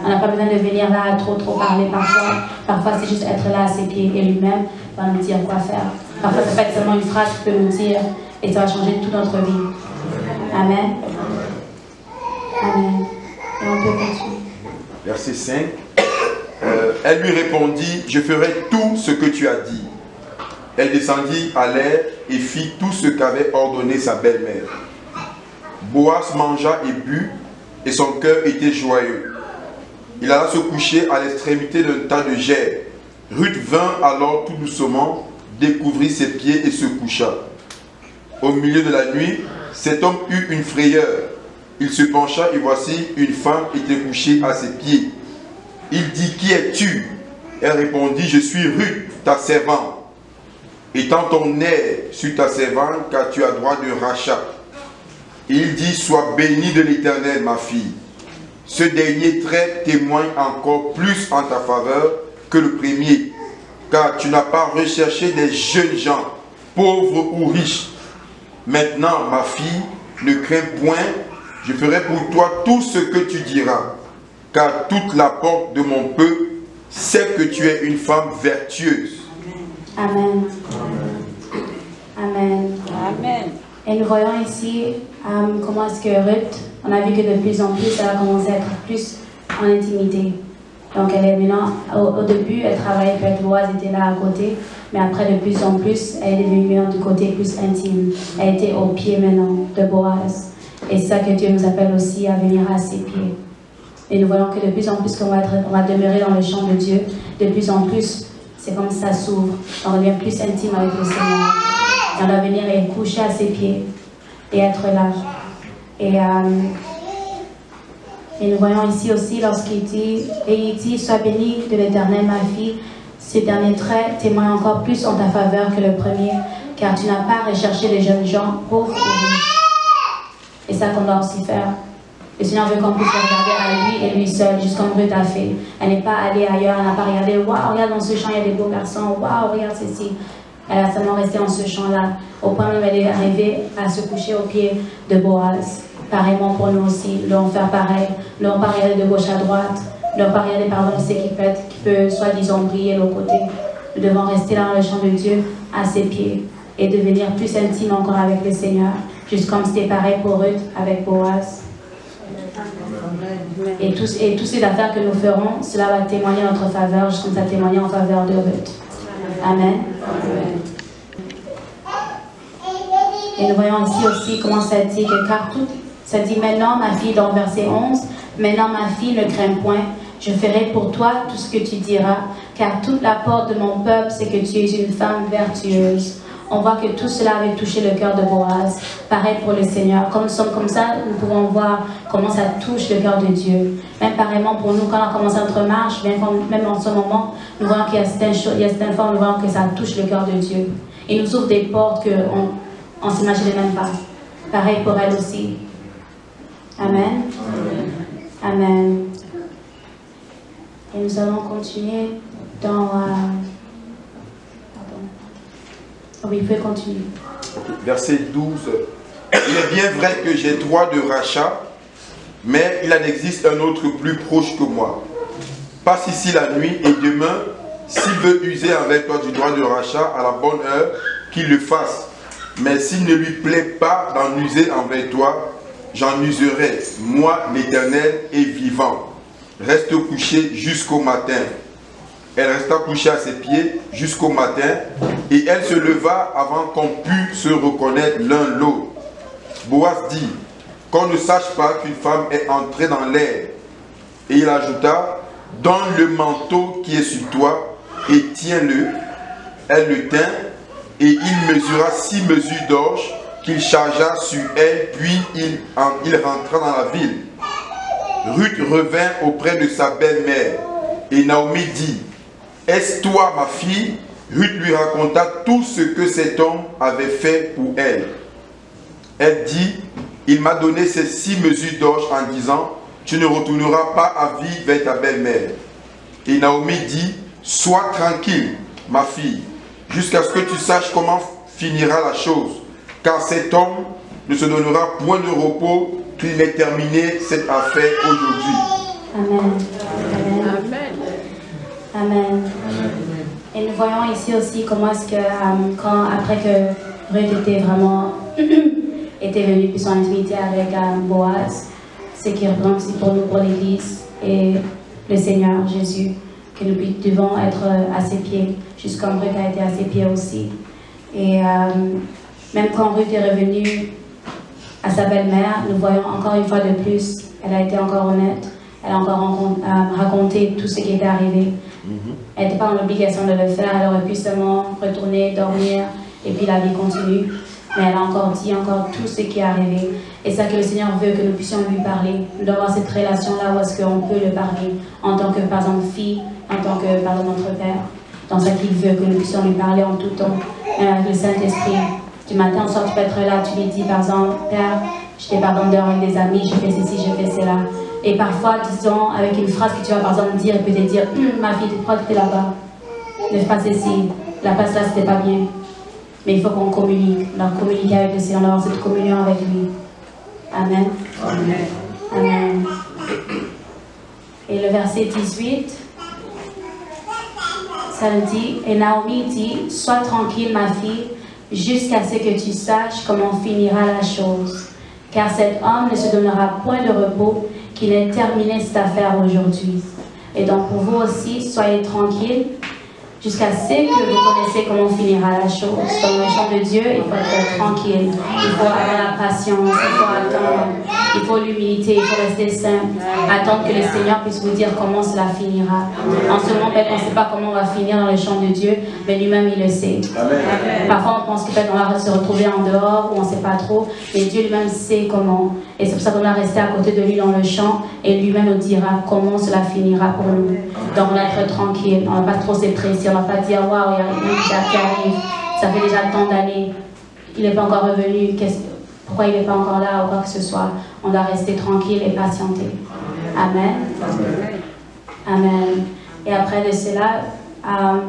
On n'a pas besoin de venir là à trop parler parfois. Parfois c'est juste être là à ses pieds et lui-même va nous dire quoi faire. Parfois ça peut être seulement une phrase qu'il peut nous dire et ça va changer toute notre vie. Amen. Amen. Et on peut continuer. Verset 5. Elle lui répondit, je ferai tout ce que tu as dit. Elle descendit à l'air et fit tout ce qu'avait ordonné sa belle-mère. Boaz mangea et but, et son cœur était joyeux. Il alla se coucher à l'extrémité d'un tas de gerbes. Ruth vint alors tout doucement, découvrit ses pieds et se coucha. Au milieu de la nuit, cet homme eut une frayeur. Il se pencha et voici une femme était couchée à ses pieds. Il dit, qui es-tu? Elle répondit, je suis Ruth, ta servante. Étends ton air sur ta servante, car tu as droit de rachat. Il dit, sois bénie de l'Éternel, ma fille. Ce dernier trait témoigne encore plus en ta faveur que le premier, car tu n'as pas recherché des jeunes gens, pauvres ou riches. Maintenant, ma fille, ne crains point, je ferai pour toi tout ce que tu diras, car toute la porte de mon peuple sait que tu es une femme vertueuse. Amen. Amen. Amen. Et nous voyons ici comment est-ce que Ruth, on a vu que de plus en plus, elle a commencé à être plus en intimité. Donc elle est maintenant, au début, elle travaillait avec Boaz, était là à côté, mais après de plus en plus, elle est devenue maintenant du côté plus intime. Elle était au pied maintenant de Boaz. Et c'est ça que Dieu nous appelle aussi à venir à ses pieds. Et nous voyons que de plus en plus qu'on va demeurer dans le champ de Dieu, de plus en plus, c'est comme ça s'ouvre. On devient plus intime avec le Seigneur. Et on doit venir et coucher à ses pieds et être là. Et nous voyons ici aussi lorsqu'il dit, sois bénie de l'Éternel, ma fille. Ce dernier trait témoigne encore plus en ta faveur que le premier, car tu n'as pas recherché les jeunes gens pauvres ou riches. Et ça qu'on doit aussi faire. Le Seigneur veut qu'on puisse regarder à lui et lui seul, juste comme Ruth a fait. Elle n'est pas allée ailleurs, elle n'a pas regardé, waouh, regarde dans ce champ, il y a des beaux garçons, waouh, regarde ceci. Elle a seulement resté en ce champ-là, au point où elle est arrivée à se coucher aux pieds de Boaz. Pareillement pour nous aussi, nous devons faire pareil. Nous ne devons pas regarder de gauche à droite, nous ne devons pas regarder pardon, ce qui peut soi-disant briller de l'autre côté. Nous devons rester là dans le champ de Dieu, à ses pieds, et devenir plus intime encore avec le Seigneur, juste comme c'était pareil pour Ruth avec Boaz. Et toutes ces affaires que nous ferons, cela va témoigner en notre faveur, juste comme ça témoigne en faveur de Ruth. Amen. Et nous voyons ici aussi comment ça dit que car tout, ça dit maintenant ma fille dans verset 11, maintenant ma fille ne crains point, je ferai pour toi tout ce que tu diras, car toute la porte de mon peuple c'est que tu es une femme vertueuse. On voit que tout cela avait touché le cœur de Boaz. Pareil pour le Seigneur. Comme nous sommes comme ça, nous pouvons voir comment ça touche le cœur de Dieu. Même pareillement pour nous, quand on commence notre marche, même en ce moment, nous voyons qu'il y a certaines fois, nous voyons que ça touche le cœur de Dieu. Il nous ouvre des portes qu'on ne s'imaginait même pas. Pareil pour elle aussi. Amen. Amen. Et nous allons continuer dans... Oui, vous pouvez continuer. Verset 12. Il est bien vrai que j'ai droit de rachat, mais il en existe un autre plus proche que moi. Passe ici la nuit et demain, s'il veut user avec toi du droit de rachat à la bonne heure, qu'il le fasse. Mais s'il ne lui plaît pas d'en user envers toi, j'en userai. Moi, l'Éternel, est vivant. reste couchée jusqu'au matin. Elle resta couchée à ses pieds jusqu'au matin, et elle se leva avant qu'on pût se reconnaître l'un l'autre. Boaz dit, qu'on ne sache pas qu'une femme est entrée dans l'air. Et il ajouta, donne le manteau qui est sur toi et tiens-le. Elle le tint, et il mesura 6 mesures d'orge qu'il chargea sur elle, puis il rentra dans la ville. Ruth revint auprès de sa belle-mère, et Naomi dit, est-ce toi ma fille? Ruth lui raconta tout ce que cet homme avait fait pour elle. Elle dit, il m'a donné ces 6 mesures d'orge en disant, tu ne retourneras pas à vie vers ta belle-mère. Et Naomi dit, sois tranquille, ma fille, jusqu'à ce que tu saches comment finira la chose, car cet homme ne se donnera point de repos qu'il n'ait terminé cette affaire aujourd'hui. Amen. Amen. Amen. Et nous voyons ici aussi comment est-ce que, après que Ruth était vraiment était venue puis son intimité avec Boaz, c'est qui représente aussi pour nous, pour l'Église et le Seigneur Jésus, que nous devons être à ses pieds, juste comme Ruth a été à ses pieds aussi. Et même quand Ruth est revenue à sa belle-mère, nous voyons encore une fois de plus, elle a été encore honnête, elle a encore raconté tout ce qui était arrivé. Elle n'était pas dans l'obligation de le faire, elle aurait pu seulement retourner, dormir, et puis la vie continue. Mais elle a encore dit tout ce qui est arrivé. Et c'est ça que le Seigneur veut, que nous puissions lui parler. Nous devons avoir cette relation-là où est-ce qu'on peut le parler, en tant que, par exemple, fille, en tant que, par exemple, notre Père. Dans ça qu'il veut, que nous puissions lui parler en tout temps, avec le Saint-Esprit. Du matin au soir, tu peux être là, tu lui dis, par exemple, Père, je t'ai pardonné dehors avec des amis, j'ai fait ceci, j'ai fait cela. Et parfois, disons, avec une phrase que tu vas par exemple dire, il peut te dire, ma fille, tu crois que tu es là-bas, ne fais pas ceci, la place là, c'était pas bien. Mais il faut qu'on communique, on communiquer avec le Seigneur, avoir cette communion avec lui. Amen. Amen. Amen. Et le verset 18, ça le dit, et Naomi dit, sois tranquille ma fille, jusqu'à ce que tu saches comment finira la chose. Car cet homme ne se donnera point de repos, qu'il ait terminé cette affaire aujourd'hui. Et donc pour vous aussi, soyez tranquilles, jusqu'à ce que vous connaissez comment finira la chose. Dans le champ de Dieu, il faut être tranquille, il faut avoir la patience, il faut attendre, il faut l'humilité, il faut rester simple, attendre que le Seigneur puisse vous dire comment cela finira. En ce moment, peut-être on ne sait pas comment on va finir dans le champ de Dieu, mais lui-même il le sait. Amen. Parfois on pense que peut-être on va se retrouver en dehors, ou on ne sait pas trop, mais Dieu lui-même sait comment. Et c'est pour ça qu'on doit rester à côté de lui dans le champ, et lui-même nous dira comment cela finira pour nous. Donc on va être tranquille, on ne va pas trop se presser, on ne va pas dire waouh, il y a une qui arrive, ça fait déjà tant d'années, il n'est pas encore revenu, pourquoi il n'est pas encore là ou quoi que ce soit. On doit rester tranquille et patienter. Amen. Amen. Et après de cela,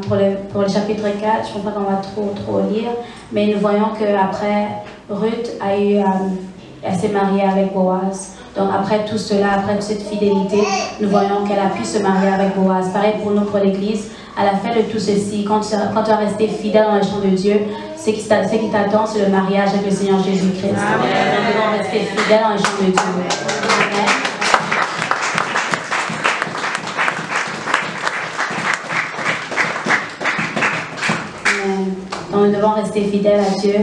pour le chapitre 4, je ne pense pas qu'on va trop lire, mais nous voyons qu'après, Ruth elle s'est mariée avec Boaz. Donc après tout cela, après toute cette fidélité, nous voyons qu'elle a pu se marier avec Boaz. Pareil pour nous, pour l'Église, à la fin de tout ceci, quand tu vas rester fidèle dans le champ de Dieu, ce qui t'attend, c'est le mariage avec le Seigneur Jésus-Christ. Nous devons rester fidèles dans le champ de Dieu. Amen. Donc nous devons rester fidèles à Dieu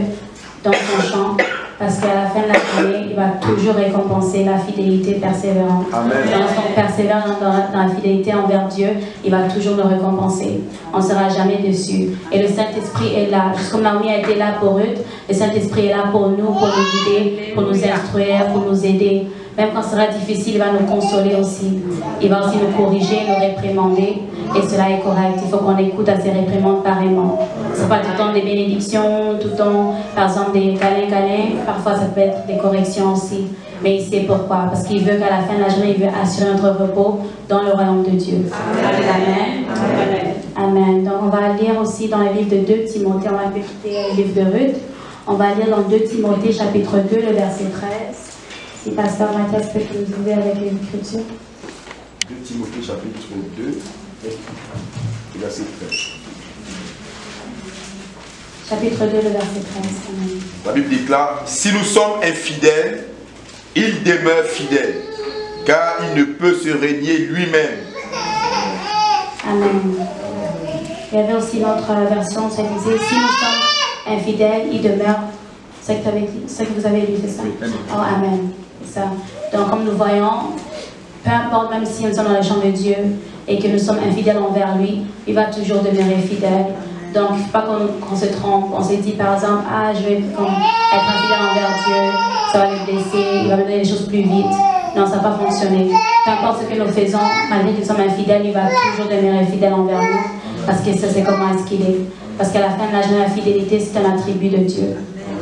dans son champ, parce qu'à la fin de la journée, il va toujours récompenser la fidélité persévérante. Lorsqu'on persévère dans la fidélité envers Dieu, il va toujours nous récompenser. On ne sera jamais dessus. Et le Saint-Esprit est là. Juste comme Naomi a été là pour Ruth, le Saint-Esprit est là pour nous guider, pour nous instruire, pour nous aider. Même quand ce sera difficile, il va nous consoler aussi. Il va aussi nous corriger, nous réprimander. Et cela est correct. Il faut qu'on écoute à ces réprimandes pareillement. Ce n'est pas tout le temps des bénédictions, tout le temps, par exemple, des câlins. Parfois, ça peut être des corrections aussi. Mais il sait pourquoi. Parce qu'il veut qu'à la fin de la journée, il veut assurer notre repos dans le royaume de Dieu. Amen. Amen. Amen. Donc, on va lire aussi dans le livre de 2 Timothée. On va quitter le livre de Ruth. On va lire dans 2 Timothée, chapitre 2, le verset 13. Si Pasteur Mathias peut nous aider avec l'écriture. 2 Timothée chapitre 2, verset 13. Chapitre 2, le verset 13. Amen. La Bible déclare, si nous sommes infidèles, il demeure fidèle, car il ne peut se régner lui-même. Amen. Il y avait aussi notre version, ça disait, si nous sommes infidèles, il demeure. C'est ce que vous avez lu, c'est ça? Oh, amen. C'est ça. Donc, comme nous voyons, peu importe, même si nous sommes dans le champ de Dieu et que nous sommes infidèles envers lui, il va toujours demeurer fidèle. Donc, il ne faut pas qu'on se trompe. On se dit, par exemple, ah, je vais être infidèle envers Dieu, ça va le blesser, il va me donner les choses plus vite. Non, ça ne va pas fonctionner. Peu importe ce que nous faisons, malgré que nous sommes infidèles, il va toujours demeurer fidèle envers nous. Parce que ça, c'est comment est-ce qu'il est. Parce qu'à la fin de la journée, la fidélité, c'est un attribut de Dieu.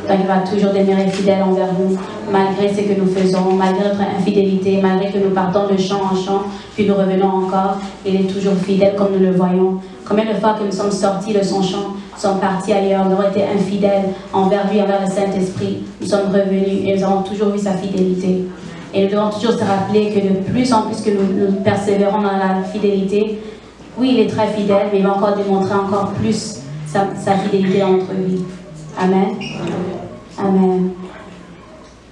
Donc, il va toujours demeurer fidèle envers nous, malgré ce que nous faisons, malgré notre infidélité, malgré que nous partons de champ en champ, puis nous revenons encore. Il est toujours fidèle comme nous le voyons. Combien de fois que nous sommes sortis de son champ, sommes partis ailleurs, nous avons été infidèles envers lui, envers le Saint-Esprit. Nous sommes revenus et nous avons toujours vu sa fidélité. Et nous devons toujours se rappeler que de plus en plus que nous persévérons dans la fidélité, oui, il est très fidèle, mais il va encore démontrer encore plus sa fidélité dans notre vie. Amen. Amen.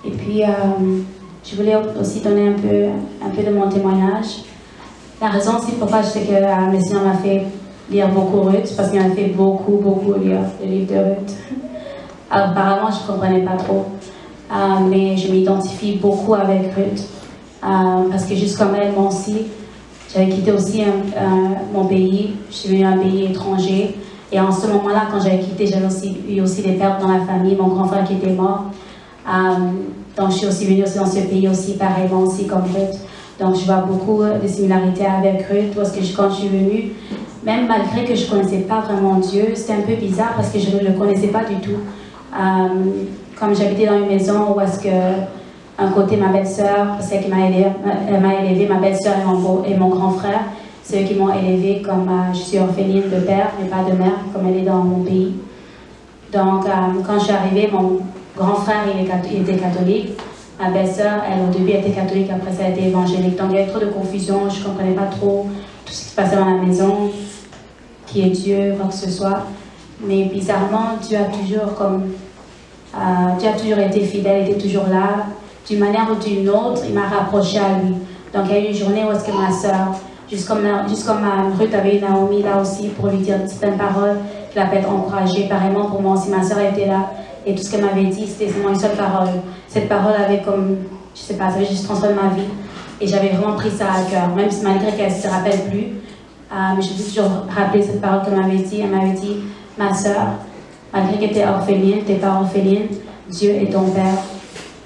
Et puis, je voulais aussi donner un peu de mon témoignage. La raison, c'est pourquoi je sais que le Seigneur m'a fait lire beaucoup Ruth, parce qu'il m'a fait beaucoup lire le livre de Ruth. Alors, apparemment, je ne comprenais pas trop. Mais je m'identifie beaucoup avec Ruth. Parce que juste comme elle, moi aussi, j'avais quitté aussi mon pays. Je suis venue à un pays étranger. Et en ce moment-là, quand j'avais quitté, j'avais eu aussi des pertes dans la famille, mon grand frère qui était mort. Donc je suis aussi venue aussi dans ce pays aussi, pareillement aussi comme Ruth. Donc je vois beaucoup de similarités avec Ruth, parce que quand je suis venue, même malgré que je ne connaissais pas vraiment Dieu, c'était un peu bizarre parce que je ne le connaissais pas du tout. Comme j'habitais dans une maison où est-ce que un côté ma belle-sœur, c'est elle qui m'a élevé, ma belle-sœur et mon grand frère. C'est eux qui m'ont élevée comme je suis orpheline de père, mais pas de mère, comme elle est dans mon pays. Donc, quand je suis arrivée, mon grand frère, il était catholique. Ma belle-sœur, elle, au début, était catholique, après ça, elle était évangélique. Donc, il y avait trop de confusion, je ne comprenais pas trop tout ce qui se passait dans la maison, qui est Dieu, quoi que ce soit. Mais bizarrement, Dieu a toujours été fidèle, il était toujours là. D'une manière ou d'une autre, il m'a rapproché à lui. Donc, il y a eu une journée où est-ce que ma sœur, juste comme Ruth avait eu Naomi là aussi pour lui dire certaines paroles, qui l'a peut-être encouragée. Pareillement pour moi aussi, ma soeur était là et tout ce qu'elle m'avait dit, c'était seulement une seule parole. Cette parole avait comme, je sais pas, ça avait juste transformé ma vie et j'avais vraiment pris ça à cœur, même si malgré qu'elle ne se rappelle plus. Mais je me suis toujours rappelé cette parole qu'elle m'avait dit. Elle m'avait dit, ma soeur, malgré que tu es orpheline, tu n'es pas orpheline, Dieu est ton Père.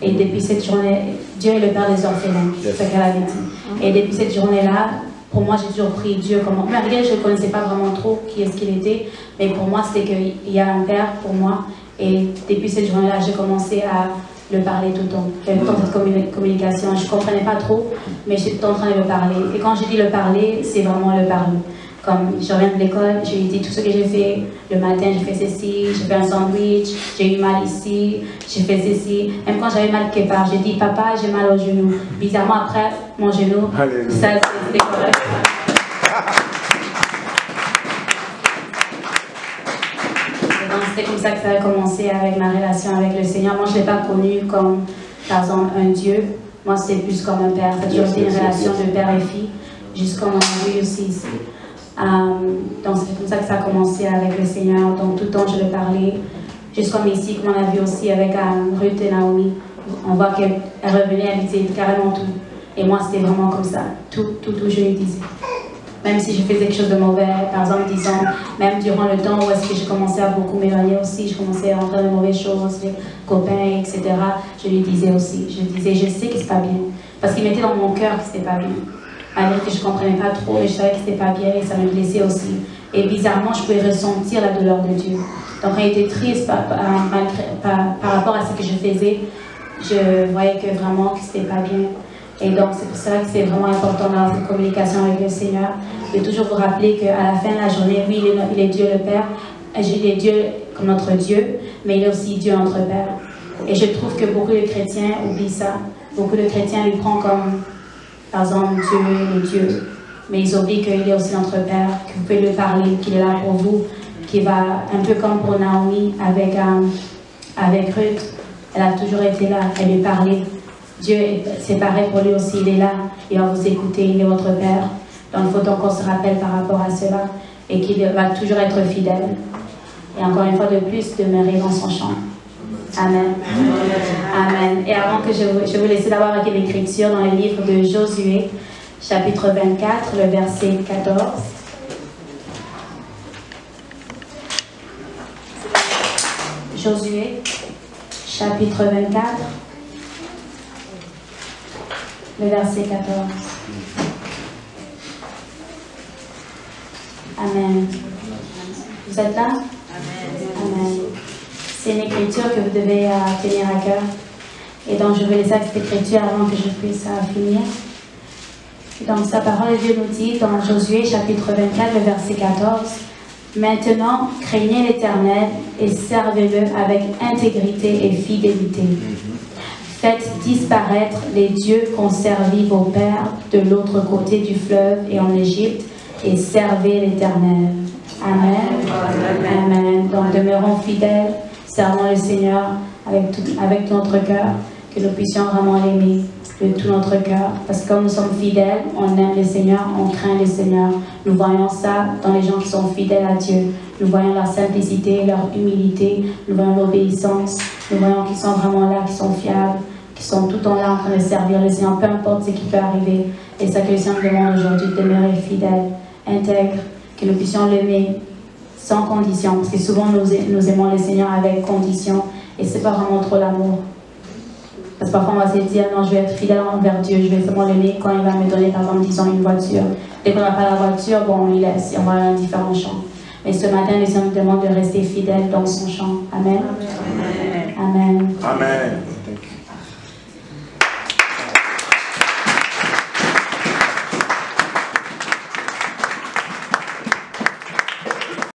Et depuis cette journée, Dieu est le Père des orphelins, c'est ce qu'elle avait dit. Et depuis cette journée-là, pour moi, j'ai toujours pris Dieu comme... Malgré que je ne connaissais pas vraiment trop qui est-ce qu'il était, mais pour moi, c'était qu'il y a un Père pour moi. Et depuis cette journée-là, j'ai commencé à le parler tout le temps. J'avais tout le temps cette communication. Je ne comprenais pas trop, mais j'étais tout le temps en train de le parler. Et quand je dis le parler, c'est vraiment le parler. Comme je reviens de l'école, je lui dis tout ce que j'ai fait. Le matin, j'ai fait ceci, j'ai fait un sandwich, j'ai eu mal ici, j'ai fait ceci. Même quand j'avais mal quelque part, j'ai dit, papa, j'ai mal au genou. Bizarrement, après, mon genou, ça, c'était correct. C'était comme ça que ça a commencé avec ma relation avec le Seigneur. Moi, je ne l'ai pas connu comme, par exemple, un Dieu. Moi, c'était plus comme un père. Ça a toujours été une relation de père et fille, juste comme on a vu aussi ici. Donc, c'est comme ça que ça a commencé avec le Seigneur. Donc, tout le temps, je le parlais. Juste comme ici, comme on a vu aussi avec Ruth et Naomi. On voit qu'elle revenait, elle disait carrément tout. Et moi, c'était vraiment comme ça. Tout, je lui disais. Même si je faisais quelque chose de mauvais, par exemple, disons, même durant le temps où est-ce que je commençais à beaucoup m'éloigner aussi, je commençais à rentrer dans de mauvaises choses, les copains, etc., je lui disais aussi. Je disais, je sais que c'est pas bien. Parce qu'il mettait dans mon cœur que c'était pas bien. Malgré que je ne comprenais pas trop, et je savais que c'était pas bien et ça me blessait aussi. Et bizarrement, je pouvais ressentir la douleur de Dieu. Donc, quand il était triste par rapport à ce que je faisais, je voyais que vraiment que c'était pas bien. Et donc, c'est pour cela que c'est vraiment important dans cette communication avec le Seigneur, de toujours vous rappeler qu'à la fin de la journée, oui, il est Dieu le Père, il est Dieu comme notre Dieu, mais il est aussi Dieu notre Père. Et je trouve que beaucoup de chrétiens oublient ça. Beaucoup de chrétiens lui prennent comme, par exemple, Dieu, le Dieu. Mais ils oublient qu'il est aussi notre Père, que vous pouvez lui parler, qu'il est là pour vous, qui va, un peu comme pour Naomi avec Ruth, elle a toujours été là, elle lui parlait. Dieu, c'est pareil pour lui aussi, il est là, il va vous écouter, il est votre Père. Donc il faut donc qu'on se rappelle par rapport à cela et qu'il va toujours être fidèle. Et encore une fois de plus, demeurer dans son champ. Amen. Amen. Et avant que je vous laisse d'abord avec une écriture dans le livre de Josué, chapitre 24, le verset 14. Josué, chapitre 24, le verset 14. Amen. Vous êtes là? Amen. C'est une écriture que vous devez tenir à cœur. Et donc, je vais laisser cette écriture avant que je puisse finir. Et donc, sa parole de Dieu nous dit dans Josué, chapitre 24, le verset 14, « Maintenant, craignez l'Éternel et servez-le avec intégrité et fidélité. Faites disparaître les dieux qu'ont servi vos pères de l'autre côté du fleuve et en Égypte, et servez l'Éternel. » Amen. Amen. Donc, demeurons fidèles, servons le Seigneur avec tout notre cœur, que nous puissions vraiment l'aimer de tout notre cœur. Parce que comme nous sommes fidèles, on aime le Seigneur, on craint le Seigneur. Nous voyons ça dans les gens qui sont fidèles à Dieu. Nous voyons leur simplicité, leur humilité, nous voyons l'obéissance. Nous voyons qu'ils sont vraiment là, qu'ils sont fiables, qu'ils sont tout le temps là en train de servir le Seigneur, peu importe ce qui peut arriver. Et ça que le Seigneur demande aujourd'hui, de demeurer fidèle, intègre, que nous puissions l'aimer sans condition. Parce que souvent nous aimons le Seigneur avec condition et c'est pas vraiment trop l'amour. Parce que parfois on va se dire, non, je vais être fidèle envers Dieu, je vais seulement l'aimer quand il va me donner, par exemple, disons, une voiture. Dès qu'on n'a pas la voiture, bon, il laisse, on va à un différent champ. Mais ce matin, le Seigneur nous demande de rester fidèle dans son champ. Amen. Amen. Amen. Amen.